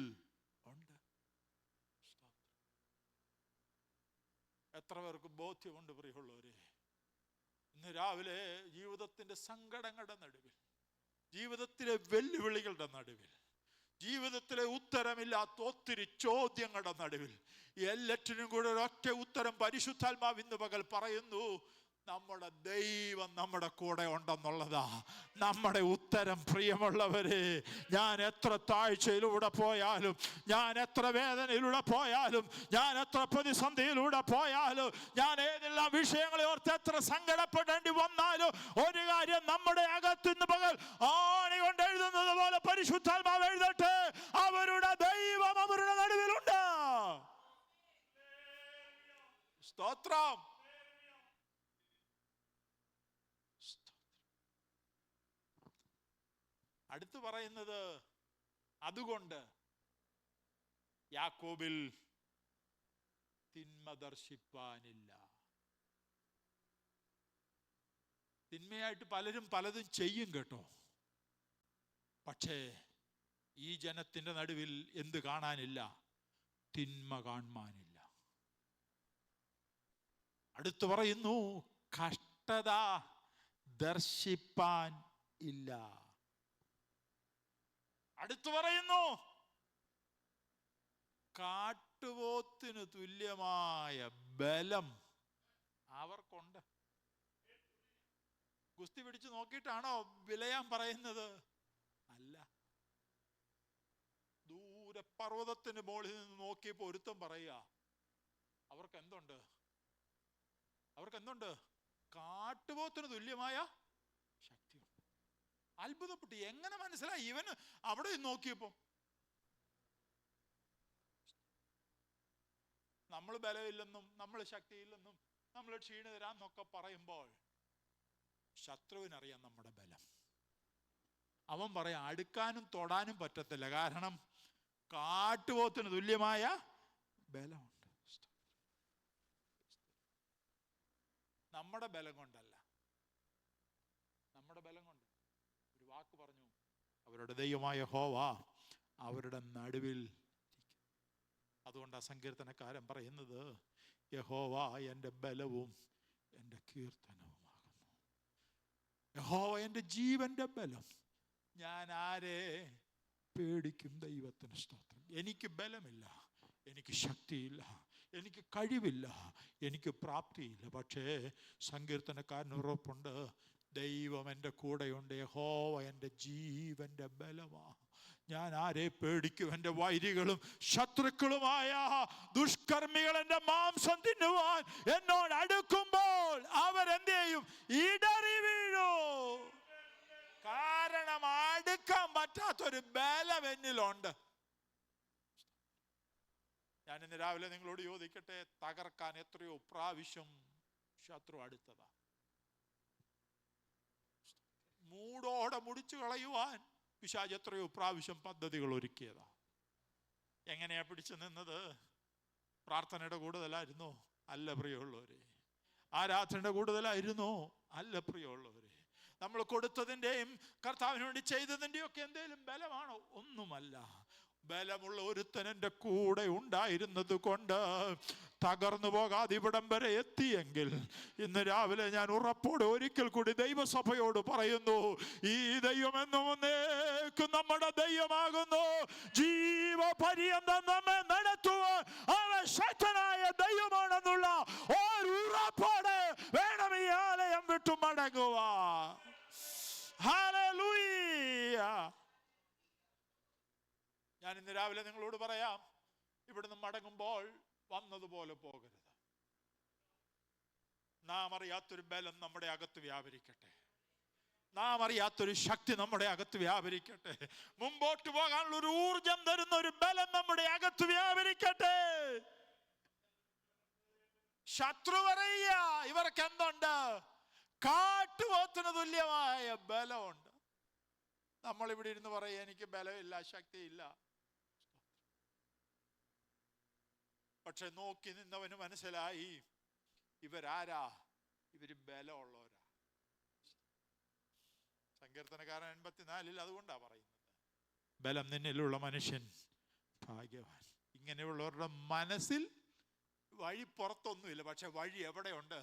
ഉണ്ട്. എത്ര പേർക്ക് ബോധ്യമുണ്ട് പ്രിയമുള്ളവരെ? ഇന്ന് രാവിലെ ജീവിതത്തിന്റെ സങ്കടങ്ങളുടെ നടുവിൽ, ജീവിതത്തിലെ വെല്ലുവിളികളുടെ നടുവിൽ, ജീവിതത്തിലെ ഉത്തരമില്ലാത്ത ഒത്തിരി ചോദ്യങ്ങളുടെ നടുവിൽ, എല്ലാറ്റിനും കൂടെ ഒരൊറ്റ ഉത്തരം പരിശുദ്ധാത്മാവ് ഇന്ന് പകൽ പറയുന്നു, നമ്മുടെ ദൈവം നമ്മുടെ കൂടെ ഉണ്ടെന്നുള്ളതാ നമ്മുടെ ഉത്തരം. പ്രിയമുള്ളവരെ, ഞാൻ എത്ര താഴ്ചയിലൂടെ പോയാലും, ഞാൻ എത്ര വേദനയിലൂടെ പോയാലും, ഞാൻ എത്ര പ്രതിസന്ധിയിലൂടെ പോയാലും, ഞാൻ ഏതെല്ലാം വിഷയങ്ങളെ ഓർത്ത് എത്ര സങ്കടപ്പെടേണ്ടി വന്നാലും, ഒരു കാര്യം നമ്മുടെ അകത്തുനിന്ന് പകൽ ആണി കൊണ്ട് എഴുതുന്നത് പോലെ പരിശുദ്ധാത്മാവ് എഴുതട്ടെ, അവരുടെ ദൈവം അവരുടെ നടുവിലുണ്ട്. സ്തോത്രം. അടുത്ത് പറയുന്നത്, അതുകൊണ്ട് യാക്കോബിൽ തിന്മ ദർശിപ്പാനില്ല. തിന്മയായിട്ട് പലരും പലതും ചെയ്യും കേട്ടോ. പക്ഷേ ഈ ജനത്തിൻ്റെ നടുവിൽ എന്ത് കാണാനില്ല? തിന്മ കാണാനില്ല. അടുത്തു പറയുന്നു, കഷ്ടത ദർശിപ്പാൻ ഇല്ല. അടുത്തു പറയുന്നു, കാട്ടുപോത്തിന് തുല്യമായ ബലം അവർക്കുണ്ട്. ഗുസ്തി പിടിച്ചു നോക്കിയിട്ടാണോ വിലയാൻ പറയുന്നത്? അല്ല. ദൂരെ പർവ്വതത്തിന് മുകളിൽ നിന്ന് നോക്കിയപ്പോൾ ഒരുത്തം പറയുക, അവർക്ക് എന്തുണ്ട്? കാട്ടുപോത്തിന് തുല്യമായ ശക്തിയുണ്ട്. അത്ഭുതപ്പെട്ടു. എങ്ങനെ മനസ്സിലായി? ഇവന് അവിടെ നോക്കിയപ്പോ നമ്മൾ ബലമില്ലെന്നും നമ്മൾ ശക്തിയില്ലെന്നും നമ്മൾ ക്ഷീണിതരാന്നൊക്കെ പറയുമ്പോൾ ശത്രുവിനറിയാം നമ്മുടെ ബലം. അവൻ പറയാം അടുക്കാനും തൊടാനും പറ്റത്തില്ല, കാരണം കാട്ടുപോത്തിന് തുല്യമായ ബലമുണ്ട്. നമ്മുടെ ബലം കൊണ്ടല്ല, നമ്മുടെ ബലം കൊണ്ട്. ഒരു വാക്ക് പറഞ്ഞു, അവരുടെ ദൈവമായ യഹോവ അവരുടെ നടുവിൽ. അതുകൊണ്ട് സങ്കീർത്തനക്കാരൻ പറയുന്നത്, യഹോവ എൻ്റെ ബലവും എൻ്റെ കീർത്തനവുമാകുന്നു. യഹോവ എൻ്റെ ജീവന്റെ ബലം, ഞാൻ ആരെ പേടിക്കും? ദൈവത്തിന് സ്തോത്രം. എനിക്ക് ബലമില്ല, എനിക്ക് ശക്തിയില്ല, എനിക്ക് കഴിവില്ല, എനിക്ക് പ്രാപ്തിയില്ല. പക്ഷേ സങ്കീർത്തനക്കാരന് ഉറപ്പുണ്ട്, ദൈവം എൻ്റെ കൂടെയുണ്ട്. യഹോവ എൻ്റെ ജീവന്റെ ബലമാ. ഞാൻ ആരെ പേടിക്കും? എൻ്റെ വൈരികളും ശത്രുക്കളുമായ ദുഷ്കർമ്മികൾ എൻ്റെ മാംസം തിന്നുവാൻ എന്നോട് അടുക്കുമ്പോൾ അവരെന്ത് ചെയ്യും? ഇടറി വീഴൂ. കാരണം അടുക്കാൻ പറ്റാത്തൊരു ബലം എന്നിലുണ്ട്. ഞാൻ ഇന്ന് രാവിലെ നിങ്ങളോട് ചോദിക്കട്ടെ, തകർക്കാൻ എത്രയോ പ്രാവശ്യം ശത്രു അടുത്തതാ. മൂടോടെ മുടിച്ചു കളയുവാൻ പിശാച് എത്രയോ പ്രാവശ്യം പദ്ധതികൾ ഒരുക്കിയതാ. എങ്ങനെയാ പിടിച്ചു നിന്നത്? പ്രാർത്ഥനയുടെ കൂടുതലായിരുന്നോ? അല്ല പ്രിയമുള്ളവരെ. ആരാധനയുടെ കൂടുതലായിരുന്നോ? അല്ല പ്രിയമുള്ളവരെ. നമ്മൾ കൊടുത്തതിൻ്റെയും കർത്താവിന് വേണ്ടി ചെയ്തതിൻ്റെയും ഒക്കെ എന്തെങ്കിലും ബലമാണോ? ഒന്നുമല്ല. ബലമുള്ള ഒരുത്തൻ എൻ്റെ കൂടെ ഉണ്ടായിരുന്നത് കൊണ്ട് തകർന്നു പോകാതെ ഇവിടം വരെ എത്തിയെങ്കിൽ, ഇന്ന് രാവിലെ ഞാൻ ഉറപ്പോടെ ഒരിക്കൽ കൂടി ദൈവസഭയോട് പറയുന്നു, ഈ ദൈവം എന്നും എന്നേക്കും നമ്മുടെ ദൈവമാകുന്നു. ജീവപര്യന്തം നമ്മെ നടത്തുവാൻ അവൻ ശക്തനായ ദൈവമാണെന്നുള്ള ഒരു ഉറപ്പോടെ വേണം ഈ ആലയം വിട്ടു മടങ്ങുവാൻ. ഹല്ലേലൂയ. ഞാൻ ഇന്ന് രാവിലെ നിങ്ങളോട് പറയാം, ഇവിടുന്ന് മടങ്ങുമ്പോൾ വന്നതുപോലെ പോകരുത്. നാം അറിയാത്തൊരു ബലം നമ്മുടെ അകത്ത് വ്യാപരിക്കട്ടെ. നാം അറിയാത്തൊരു ശക്തി നമ്മുടെ അകത്ത് വ്യാപരിക്കട്ടെ. മുമ്പോട്ട് പോകാനുള്ള ഒരു ഊർജം തരുന്ന ഒരു ബലം നമ്മുടെ അകത്ത് വ്യാപരിക്കട്ടെ. ശത്രു പറയുക, ഇവർക്ക് എന്തുണ്ട്? കാട്ടുപോത്തിന് തുല്യമായ ബലമുണ്ട്. നമ്മളിവിടെ ഇരുന്ന് പറയുക, എനിക്ക് ബലമില്ല, ശക്തിയില്ല. പക്ഷെ നോക്കി നിന്നവന് മനസ്സിലായി, ഇവരാരാ? ഇവര് ബലമുള്ളവരാ. സങ്കീർത്തനക്കാരൻ 84 അതുകൊണ്ടാ പറയുന്നത്, ബലം നിന്നിലുള്ള മനുഷ്യൻ ഭാഗ്യവാൻ. ഇങ്ങനെയുള്ളവരുടെ മനസ്സിൽ വഴി പുറത്തൊന്നുമില്ല, പക്ഷെ വഴി എവിടെയുണ്ട്?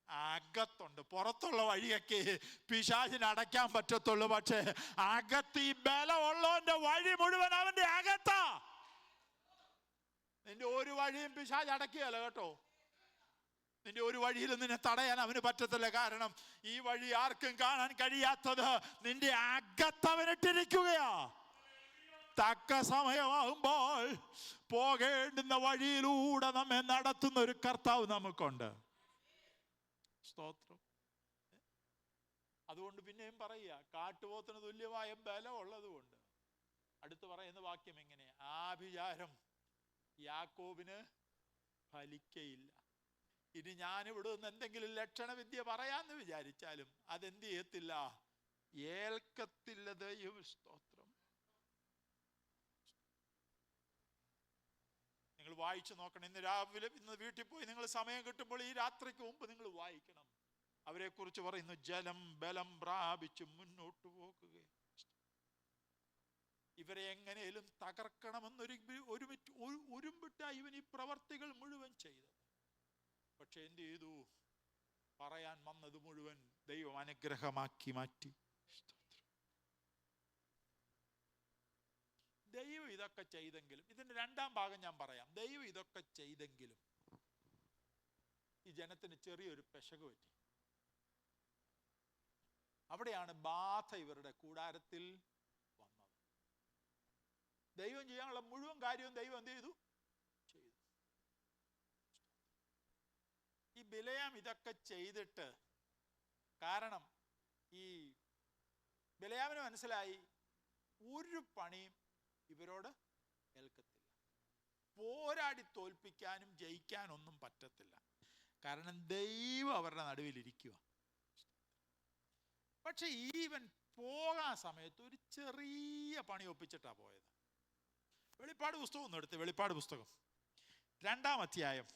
അകത്തുണ്ട്. പുറത്തുള്ള വഴിയൊക്കെ പിശാചിന് അടയ്ക്കാൻ പറ്റത്തുള്ളൂ, പക്ഷെ അകത്ത് ഈ ബലമുള്ളവന്റെ വഴി മുഴുവൻ അവന്റെ അകത്താ. നിന്റെ ഒരു വഴിയും പിശാച് അടക്കുകയല്ല കേട്ടോ. നിന്റെ ഒരു വഴിയിലും നിന്നെ തടയാൻ അവന് പറ്റത്തില്ല. കാരണം ഈ വഴി ആർക്കും കാണാൻ കഴിയാത്തത് നിന്റെ അകത്തവനിട്ടിരിക്കുകയാ. തക്ക സമയമാകുമ്പോൾ പോകേണ്ടുന്ന വഴിയിലൂടെ നമ്മെ നടത്തുന്ന ഒരു കർത്താവ് നമുക്കുണ്ട്. സ്തോത്രം. അതുകൊണ്ട് പിന്നെയും പറയുക, കാട്ടുപോത്തിന് തുല്യമായ ബലം ഉള്ളത് കൊണ്ട്. അടുത്ത് പറയുന്ന വാക്യം എങ്ങനെ? ആഭിചാരം യാക്കോബിന് ഫലിക്കയില്ല. ഇനി ഞാനിവിടെ നിന്ന് എന്തെങ്കിലും ലക്ഷണവിദ്യ പറയാന്ന് വിചാരിച്ചാലും അതെന്ത് ചെയ്യത്തില്ല? ഏൽക്കത്തില്ല ദൈവ സ്തോത്രം. നിങ്ങൾ വായിച്ചു നോക്കണം. ഇന്ന് രാവിലെ, ഇന്ന് വീട്ടിൽ പോയി നിങ്ങൾ സമയം കിട്ടുമ്പോൾ ഈ രാത്രിക്ക് മുമ്പ് നിങ്ങൾ വായിക്കണം. അവരെ കുറിച്ച് പറയുന്നു, ജലം ബലം പ്രാപിച്ച് മുന്നോട്ട് പോകുകയും ഇവരെ എങ്ങനെയും തകർക്കണമെന്നൊരു ഒരുമ്പിട്ടാ ഇവൻ ഈ പ്രവർത്തികൾ മുഴുവൻ ചെയ്തത്. പക്ഷെ എന്ത് ചെയ്തു? പറയാൻ വന്നത് മുഴുവൻ ദൈവം അനുഗ്രഹമാക്കി മാറ്റി. ദൈവം ഇതൊക്കെ ചെയ്തെങ്കിലും, ഇതിന്റെ രണ്ടാം ഭാഗം ഞാൻ പറയാം. ദൈവം ഇതൊക്കെ ചെയ്തെങ്കിലും ഈ ജനത്തിന് ചെറിയൊരു പെശക് പറ്റി. അവിടെയാണ് ബാധ ഇവരുടെ കൂടാരത്തിൽ വന്നത്. ദൈവം ചെയ്യാനുള്ള മുഴുവൻ കാര്യവും ദൈവം എന്ത് ചെയ്തു? ചെയ്തു. ഈ ബിലയാം ഇതൊക്കെ ചെയ്തിട്ട്, കാരണം ഈ ബിലയാമിന് മനസ്സിലായി ഒരു പണിയും ഇവരോട് ഏൽക്കത്തില്ല, പോരാടി തോൽപ്പിക്കാനും ജയിക്കാനൊന്നും പറ്റത്തില്ല. കാരണം ദൈവം അവരുടെ നടുവിലിരിക്കുക. പക്ഷെ ഈവൻ പോകാൻ സമയത്ത് ഒരു ചെറിയ പണി ഒപ്പിച്ചിട്ടാ പോയത്. വെളിപ്പാട് പുസ്തകം ഒന്ന് എടുത്ത്, വെളിപ്പാട് പുസ്തകം 2-ാം അധ്യായം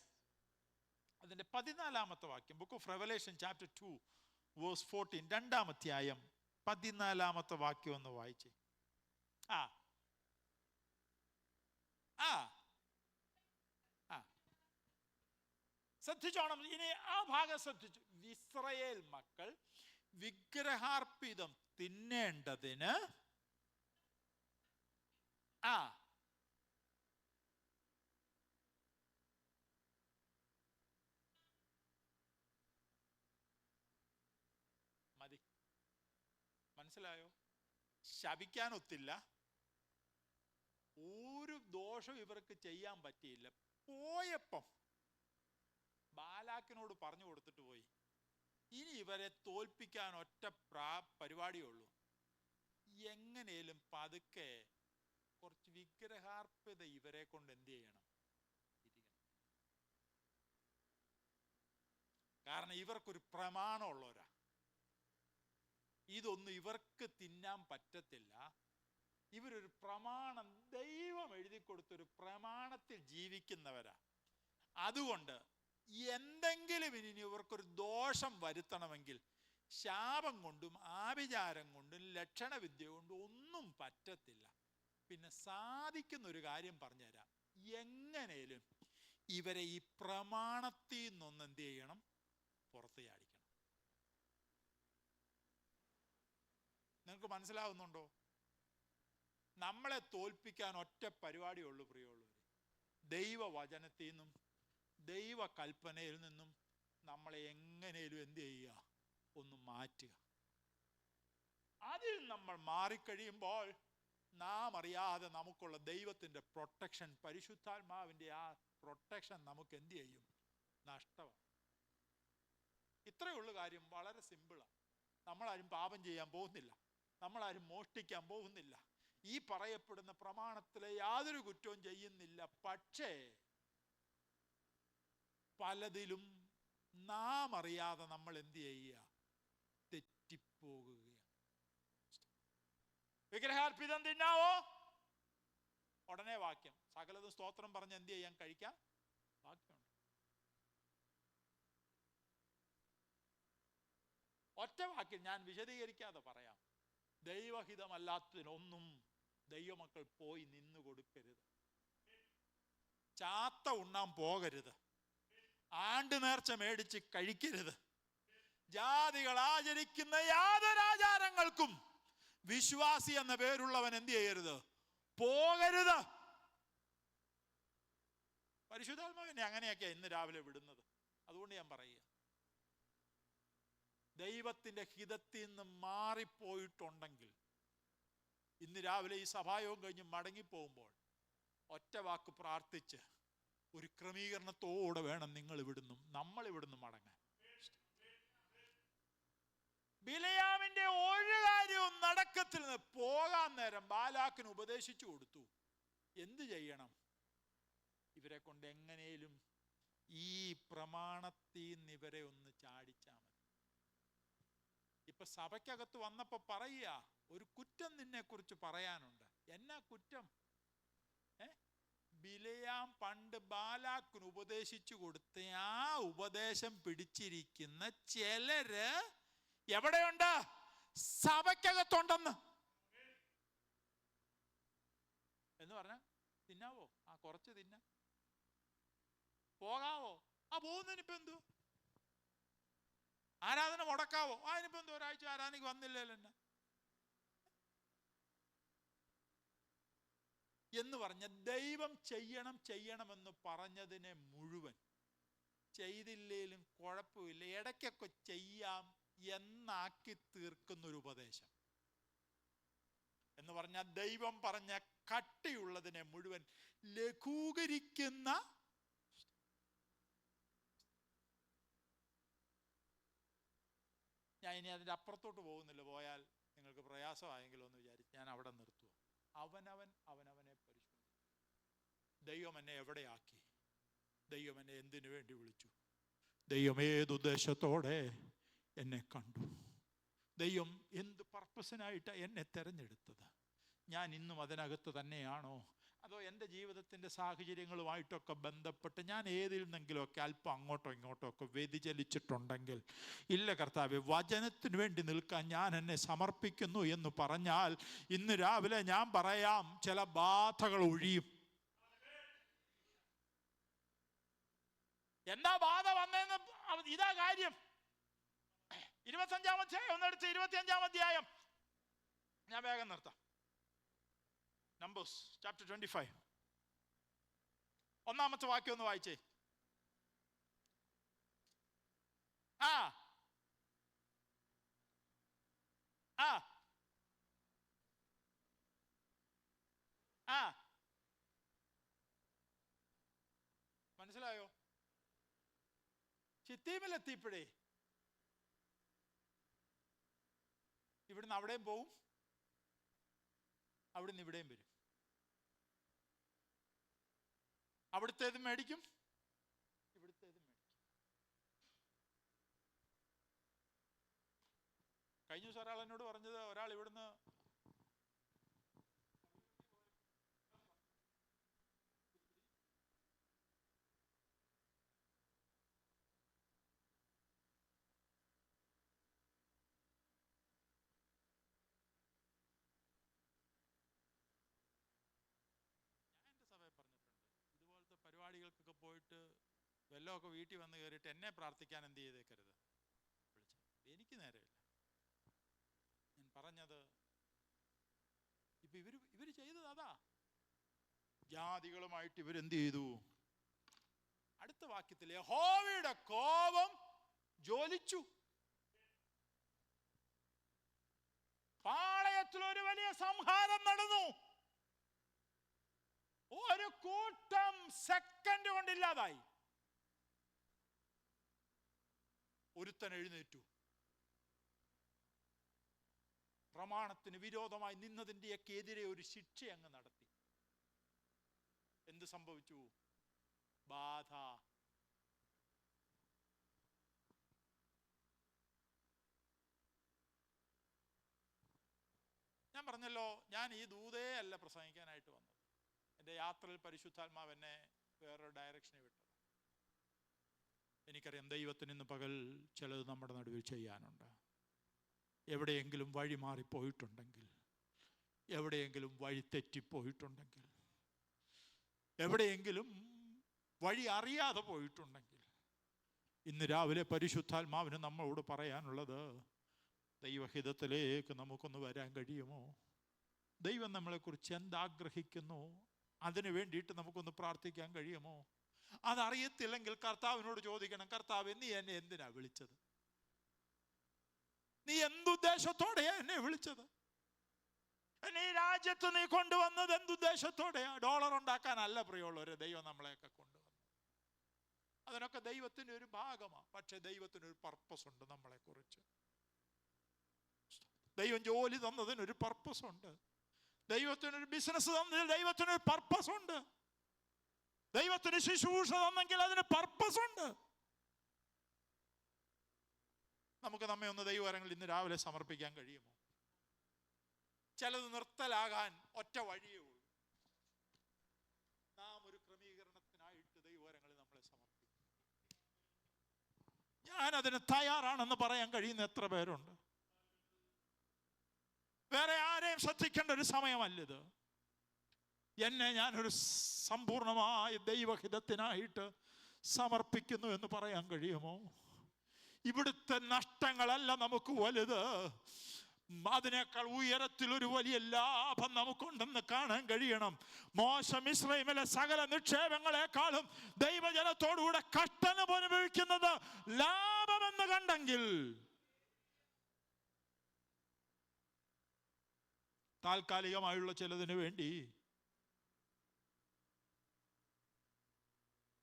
അതിന്റെ 14-ാമത്തെ വാക്യം. Book of Revelation chapter 2 verse 14. 2-ാം അധ്യായം 14-ാമത്തെ വാക്യം ഒന്ന് വായിച്ചേ. ആ ആ ആ ശ്രദ്ധിച്ചോണം. ഇനി ആ ഭാഗം ശ്രദ്ധിച്ചു. ഇസ്രായേൽ മക്കൾ വിഗ്രഹാർപ്പിതം തിന്നേണ്ടതിന് മതി. മനസ്സിലായോ? ശപിക്കാനൊത്തില്ല, ഒരു ദോഷം ഇവർക്ക് ചെയ്യാൻ പറ്റിയില്ല. പോയപ്പം ബാലാക്കിനോട് പറഞ്ഞു കൊടുത്തിട്ട് പോയി, ഇനി ഇവരെ തോൽപ്പിക്കാൻ ഒറ്റ പരിപാടിയുള്ളൂ. എങ്ങനെയും പതുക്കെ കുറച്ച് വിഗ്രഹാർപ്പിത ഇവരെ കൊണ്ട് എന്ത് ചെയ്യണം? ഇരിക്കണം. കാരണം ഇവർക്കൊരു പ്രമാണമുള്ളവരാ. ഇതൊന്നും ഇവർക്ക് തിന്നാൻ പറ്റത്തില്ല. ഇവരൊരു പ്രമാണം, ദൈവം എഴുതി കൊടുത്തൊരു പ്രമാണത്തിൽ ജീവിക്കുന്നവരാ. അതുകൊണ്ട് എന്തെങ്കിലും ഇനി ഇവർക്കൊരു ദോഷം വരുത്തണമെങ്കിൽ ശാപം കൊണ്ടും ആഭിചാരം കൊണ്ടും ലക്ഷണവിദ്യ കൊണ്ടും ഒന്നും പറ്റത്തില്ല. പിന്നെ സാധിക്കുന്നൊരു കാര്യം പറഞ്ഞുതരാം. എങ്ങനെയും ഇവരെ ഈ പ്രമാണത്തിൽ നിന്നൊന്ന് എന്ത് ചെയ്യണം? പുറത്ത് ചാടിക്കണം. നിങ്ങൾക്ക് മനസ്സിലാവുന്നുണ്ടോ? നമ്മളെ തോൽപ്പിക്കാൻ ഒറ്റ പരിപാടിയുള്ളൂ പ്രിയമുള്ളവർ. ദൈവവചനത്തിൽ നിന്നും ദൈവ കൽപ്പനയിൽ നിന്നും നമ്മളെ എങ്ങനെയും എന്ത് ചെയ്യുക? ഒന്ന് മാറ്റുക. അതിൽ നമ്മൾ മാറിക്കഴിയുമ്പോൾ നാം അറിയാതെ നമുക്കുള്ള ദൈവത്തിൻ്റെ പ്രൊട്ടക്ഷൻ, പരിശുദ്ധാത്മാവിൻ്റെ ആ പ്രൊട്ടക്ഷൻ നമുക്ക് എന്ത് ചെയ്യും? നഷ്ടമാണ്. ഇത്രയുള്ള കാര്യം വളരെ സിമ്പിളാണ്. നമ്മളാരും പാപം ചെയ്യാൻ പോകുന്നില്ല, നമ്മളാരും മോഷ്ടിക്കാൻ പോകുന്നില്ല, ഈ പറയപ്പെടുന്ന പ്രമാണത്തിലെ യാതൊരു കുറ്റവും ചെയ്യുന്നില്ല. പക്ഷേ പലതിലും നാം അറിയാതെ നമ്മൾ എന്ത് ചെയ്യുക? തെറ്റിപ്പോകുകയാണ്. വിഗ്രഹാർപ്പിതം തിന്നാവോ? ഉടനെ വാക്യം. സകലതും സ്തോത്രം പറഞ്ഞ് എന്ത് ചെയ്യാൻ? കഴിക്കാം. വാക്യമുണ്ട്. ഒറ്റ വാക്യം ഞാൻ വിശദീകരിക്കാതെ പറയാം. ദൈവഹിതമല്ലാത്തതിനൊന്നും ദൈവമക്കൾ പോയി നിന്നു കൊടുക്കരുത്. ചാത്ത ഉണ്ണാൻ പോകരുത്. ആണ്ട് നേർച്ച മേടിച്ച് കഴിക്കരുത്. ജാതികൾ ആചരിക്കുന്ന യാതൊരു ആചാരങ്ങൾക്കും വിശ്വാസി എന്ന പേരുള്ളവൻ എന്ത് ചെയ്യരുത്? പോകരുത്. പരിശുദ്ധാത്മാവിനെ അങ്ങനെയൊക്കെയാ ഇന്ന് രാവിലെ വിടുന്നത്. അതുകൊണ്ട് ഞാൻ പറയുക, ദൈവത്തിൻ്റെ ഹിതത്തിൽ നിന്ന് മാറിപ്പോയിട്ടുണ്ടെങ്കിൽ ഇന്ന് രാവിലെ ഈ സഭായോഗം കഴിഞ്ഞ് മടങ്ങിപ്പോകുമ്പോൾ ഒറ്റ വാക്ക് പ്രാർത്ഥിച്ച് ഒരു ക്രമീകരണത്തോടെ വേണം നമ്മൾ ഇവിടുന്ന് മടങ്ങാൻ. ബിലയാമിന്റെ ഒരു കാര്യവും നടക്കത്തിൽ നിന്ന് പോകാൻ നേരം ബാലാക്കിന് ഉപദേശിച്ചു കൊടുത്തു. എന്ത് ചെയ്യണം? ഇവരെ കൊണ്ട് എങ്ങനെയും ഈ പ്രമാണത്തിൽ നിന്ന് ഇവരെ ഒന്ന് ചാടിച്ചാൽ മതി. ഈ ഇപ്പൊ സഭയ്ക്കകത്ത് വന്നപ്പോ പറയുക, ഒരു കുറ്റം നിന്നെ കുറിച്ച് പറയാനുണ്ട്. എന്നാ കുറ്റം? ബിലെയാം പണ്ട് ബാലാക്കിന് ഉപദേശിച്ചു കൊടുത്ത ആ ഉപദേശം പിടിച്ചിരിക്കുന്ന ചിലര് എവിടെയുണ്ട്? സഭയ്ക്കകത്തുണ്ടെന്ന്. എന്ന് പറഞ്ഞാൽ തിന്നാവോ? ആ കുറച്ച് തിന്ന. പോകാവോ? ആ പോകുന്നതിനിപ്പോ എന്തോ? ആരാധന മുടക്കാവോ? അതിനിപ്പോ എന്തോ? ഒരാഴ്ച ആരാധനയ്ക്ക് വന്നില്ലല്ലോ എന്നെ എന്ന് പറഞ്ഞ ദൈവം ചെയ്യണമെന്ന് പറഞ്ഞതിനെ മുഴുവൻ ചെയ്തില്ലേലും കുഴപ്പമില്ല, ഇടയ്ക്കൊക്കെ ചെയ്യാം എന്നാക്കി തീർക്കുന്നൊരു ഉപദേശം. എന്ന് പറഞ്ഞാൽ ദൈവം പറഞ്ഞ കട്ടിയുള്ളതിനെ മുഴുവൻ ലഘൂകരിക്കുന്ന. ഞാൻ ഇനി അതിൻ്റെ അപ്പുറത്തോട്ട് പോകുന്നില്ല, പോയാൽ നിങ്ങൾക്ക് പ്രയാസമായെങ്കിലോ എന്ന് വിചാരിച്ച് ഞാൻ അവിടെ നിർത്തുക. അവനവനെ പരിശോധിക്കും. ദൈവം എന്നെ എവിടെയാക്കി? ദൈവം എന്നെ എന്തിനു വേണ്ടി വിളിച്ചു? ദൈവം ഏതുദ്ദേശത്തോടെ എന്നെ കണ്ടു? ദൈവം എന്ത് പർപ്പസിനായിട്ടാണ് എന്നെ തിരഞ്ഞെടുത്തത്? ഞാൻ ഇന്നും അതിനകത്ത് തന്നെയാണോ? അതോ എൻ്റെ ജീവിതത്തിൻ്റെ സാഹചര്യങ്ങളുമായിട്ടൊക്കെ ബന്ധപ്പെട്ട് ഞാൻ ഏതിൽ നിന്നെങ്കിലുമൊക്കെ അല്പം അങ്ങോട്ടോ ഇങ്ങോട്ടോ ഒക്കെ വ്യതിചലിച്ചിട്ടുണ്ടെങ്കിൽ, ഇല്ല കർത്താവേ, വചനത്തിന് വേണ്ടി നിൽക്കാൻ ഞാൻ എന്നെ സമർപ്പിക്കുന്നു എന്ന് പറഞ്ഞാൽ ഇന്ന് രാവിലെ ഞാൻ പറയാം, ചില ബാധകൾ ഒഴിയും. എന്താ ബാധ വന്നതെന്ന്? ഇതാ കാര്യം. 25-ാം അധ്യായം ഒന്നെടുത്ത് 25-ാം അധ്യായം ഞാൻ വേഗം നിർത്താം. നമ്പേഴ്സ് ചാപ്റ്റർ 25 ഒന്നാമത്തെ വാക്യം ഒന്ന് വായിച്ചേ. ആ ആ ആ മനസ്സിലായോ? ചിത്തീമിലെത്തിയപ്പോഴേ ഇവിടുന്ന് അവിടെയും പോവും, അവിടുന്ന് ഇവിടെയും വരും. അവിടുത്തേതും മേടിക്കും, ഇവിടുത്തേതും മേടിക്കും. കഴിഞ്ഞ ദിവസം ഒരാൾ എന്നോട് പറഞ്ഞത്, ഒരാൾ ഇവിടുന്ന് പരിപാടികൾക്കൊക്കെ പോയിട്ട് വല്ലതൊക്കെ വീട്ടിൽ വന്ന് കയറിയിട്ട് എന്നെ പ്രാർത്ഥിക്കാൻ എന്ത് ചെയ്തേക്കരുത്, എനിക്ക് നേരമില്ല. ഞാൻ പറഞ്ഞത് ഇപ്പൊ ഇവര് ചെയ്തത് അതാ. ജാതികളുമായിട്ട് ഇവരെന്ത് ചെയ്തു? അടുത്ത വാക്യത്തിൽ യഹോവയുടെ കോപം ജ്വലിച്ചു. പാളയത്തിൽ ഒരു വലിയ സംഹാരം നടന്നു. ഒരു കൂട്ടം സെക്കൻഡ് കൊണ്ടില്ലാതായി. ഒരുത്തൻ എഴുന്നേറ്റു, പ്രമാണത്തിന് വിരോധമായി നിന്നതിൻ്റെയൊക്കെ എതിരെ ഒരു ശിക്ഷ അങ്ങ് നടത്തി. എന്ത് സംഭവിച്ചു? ബാധ. ഞാൻ പറഞ്ഞല്ലോ, ഞാൻ ഈ ദൂതേ അല്ല പ്രസംഗിക്കാനായിട്ട് വന്നത്. എൻ്റെ യാത്രയിൽ പരിശുദ്ധാത്മാവ് എന്നെ വേറൊരു ഡയറക്ഷനെ വിട്ടത്. എനിക്കറിയാം ദൈവത്തിന് ഇന്ന് പകൽ ചിലത് നമ്മുടെ നടുവിൽ ചെയ്യാനുണ്ട്. എവിടെയെങ്കിലും വഴി മാറിപ്പോയിട്ടുണ്ടെങ്കിൽ, എവിടെയെങ്കിലും വഴി തെറ്റിപ്പോയിട്ടുണ്ടെങ്കിൽ, എവിടെയെങ്കിലും വഴി അറിയാതെ പോയിട്ടുണ്ടെങ്കിൽ, ഇന്ന് രാവിലെ പരിശുദ്ധാത്മാവിന് നമ്മളോട് പറയാനുള്ളത്, ദൈവഹിതത്തിലേക്ക് നമുക്കൊന്ന് വരാൻ കഴിയുമോ? ദൈവം നമ്മളെക്കുറിച്ച് എന്താഗ്രഹിക്കുന്നു അതിനു വേണ്ടിയിട്ട് നമുക്കൊന്ന് പ്രാർത്ഥിക്കാൻ കഴിയുമോ? അതറിയത്തില്ലെങ്കിൽ കർത്താവിനോട് ചോദിക്കണം, കർത്താവ് നീ എന്നെ എന്തിനാ വിളിച്ചത്? നീ എന്തുദ്ദേശത്തോടെയാ എന്നെ വിളിച്ചത്? എന്നെ ഈ രാജ്യത്ത് നീ കൊണ്ടുവന്നത് എന്തുദ്ദേശത്തോടെയാ? ഡോളർ ഉണ്ടാക്കാനല്ല പ്രിയമുള്ളവരെ ദൈവം നമ്മളെയൊക്കെ കൊണ്ടുവന്നത്. അതിനൊക്കെ ദൈവത്തിൻ്റെ ഒരു ഭാഗമാണ്. പക്ഷെ ദൈവത്തിനൊരു പർപ്പസ് ഉണ്ട് നമ്മളെക്കുറിച്ച്. ദൈവം ജോലി തന്നതിനൊരു പർപ്പസ് ഉണ്ട്. ദൈവത്തിനൊരു ബിസിനസ് തന്നതിൽ ദൈവത്തിനൊരു പർപ്പസ് ഉണ്ട്. ദൈവത്തിന് ശുശ്രൂഷ തന്നെങ്കിൽ അതിന് പർപ്പസ് ഉണ്ട്. നമുക്ക് നമ്മെ ഒന്ന് ദൈവകരങ്ങളിൽ ഇന്ന് രാവിലെ സമർപ്പിക്കാൻ കഴിയുമോ? ചിലത് നിർത്തലാകാൻ ഒറ്റ വഴിയേ ഉള്ളൂ. നാം ഒരു ക്രമീകരണത്തിനായിട്ട് ദൈവകരങ്ങളിൽ നമ്മളെ സമർപ്പിക്കും. ഞാനതിന് തയ്യാറാണെന്ന് പറയാൻ കഴിയുന്ന എത്ര പേരുണ്ട്? വേറെ ആരെയും ശ്രദ്ധിക്കേണ്ട ഒരു സമയമല്ലിത്. എന്നെ ഞാനൊരു സമ്പൂർണമായ ദൈവഹിതത്തിനായിട്ട് സമർപ്പിക്കുന്നു എന്ന് പറയാൻ കഴിയുമോ? ഇവിടുത്തെ നഷ്ടങ്ങളല്ല നമുക്ക് വലുത്, അതിനേക്കാൾ ഉയരത്തിൽ ഒരു വലിയ ലാഭം നമുക്കുണ്ടെന്ന് കാണാൻ കഴിയണം. മോശ മിസ്രൈമിലെ സകല നിക്ഷേപങ്ങളെക്കാളും ദൈവജനത്തോടുകൂടെ കഷ്ടം അനുഭവിക്കുന്നത് ലാഭമെന്ന് കണ്ടെങ്കിൽ താൽക്കാലികമായുള്ള ചിലതിനു വേണ്ടി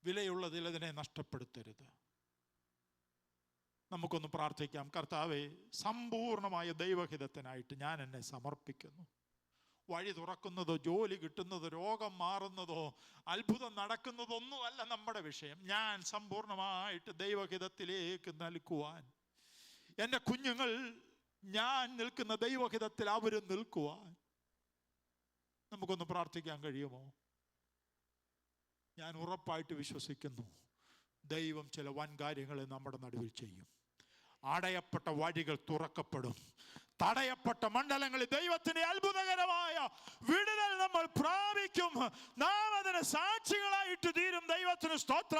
വിലയുള്ള ചിലതിനെ നഷ്ടപ്പെടുത്തരുത്. നമുക്കൊന്ന് പ്രാർത്ഥിക്കാം. കർത്താവേ, സമ്പൂർണമായ ദൈവഹിതത്തിനായിട്ട് ഞാൻ എന്നെ സമർപ്പിക്കുന്നു. വഴി തുറക്കുന്നതോ ജോലി കിട്ടുന്നതോ രോഗം മാറുന്നതോ അത്ഭുതം നടക്കുന്നതോ ഒന്നുമല്ല നമ്മുടെ വിഷയം. ഞാൻ സമ്പൂർണമായിട്ട് ദൈവഹിതത്തിലേക്ക് നിൽക്കുവാൻ, എൻ്റെ കുഞ്ഞുങ്ങൾ ഞാൻ നിൽക്കുന്ന ദൈവഹിതത്തിൽ അവരും നിൽക്കുവാൻ നമുക്കൊന്ന് പ്രാർത്ഥിക്കാൻ കഴിയുമോ? ഞാൻ ഉറപ്പായിട്ട് വിശ്വസിക്കുന്നു, ദൈവം ചില വൻ കാര്യങ്ങളെ നമ്മുടെ നടുവിൽ ചെയ്യും. അടയപ്പെട്ട വഴികൾ തുറക്കപ്പെടും. തടയപ്പെട്ട മണ്ഡലങ്ങളിൽ ദൈവത്തിന്റെ അത്ഭുതകരമായ വിടുതൽ നമ്മൾ പ്രാപിക്കും. നാം അതിന് സാക്ഷികളായിട്ട് തീരും. ദൈവത്തിന് സ്തോത്ര.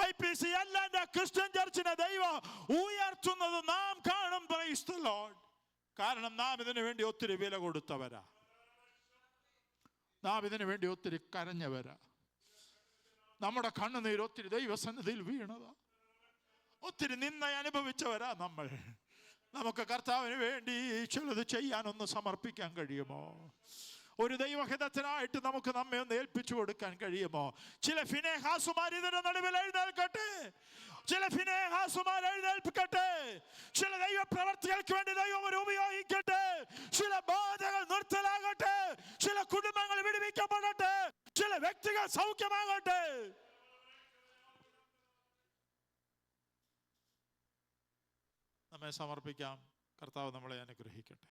IPC എല്ലാ ക്രിസ്ത്യൻ ചർച്ചിനെ ദൈവം ഉയർത്തുന്നത് നാം കാണും. Praise the Lord. കാരണം നാം ഇതിനു വേണ്ടി ഒത്തിരി വില കൊടുത്തവരാ. നാം ഇതിനു വേണ്ടി ഒത്തിരി കരഞ്ഞവരാ. നമ്മുടെ കണ്ണുനീര് ഒത്തിരി ദൈവസന്നിധിയിൽ വീണതാ. ഒത്തിരി നിന്ന അനുഭവിച്ചവരാ നമ്മൾ. നമുക്ക് കർത്താവിന് വേണ്ടി ചിലത് ചെയ്യാനൊന്ന് സമർപ്പിക്കാൻ കഴിയുമോ? ഒരു ദൈവഹിതത്തിനായിട്ട് നമുക്ക് നമ്മെ ഒന്ന് ഏൽപ്പിച്ചു കൊടുക്കാൻ കഴിയുമോ? ചില ഫിനെഹാസുമാർ ഇതിന്റെ നടുവിൽ എഴുന്നേൽക്കട്ടെ. ചില ഫിനെഹാസുമാർ എഴുന്നേൽപ്പിക്കട്ടെ. ചില ദൈവപ്രവർത്തികൾക്ക് വേണ്ടി ദൈവം ഉപയോഗിക്കട്ടെ. ചില ബാധകൾ നിർത്തലാകട്ടെ. ചില കുടുംബങ്ങൾ വിടുവിക്കപ്പെടട്ടെ. ചില വ്യക്തികൾ സൗഖ്യമാകട്ടെ. നമ്മെ സമർപ്പിക്കാം. കർത്താവ് നമ്മളെ അനുഗ്രഹിക്കട്ടെ.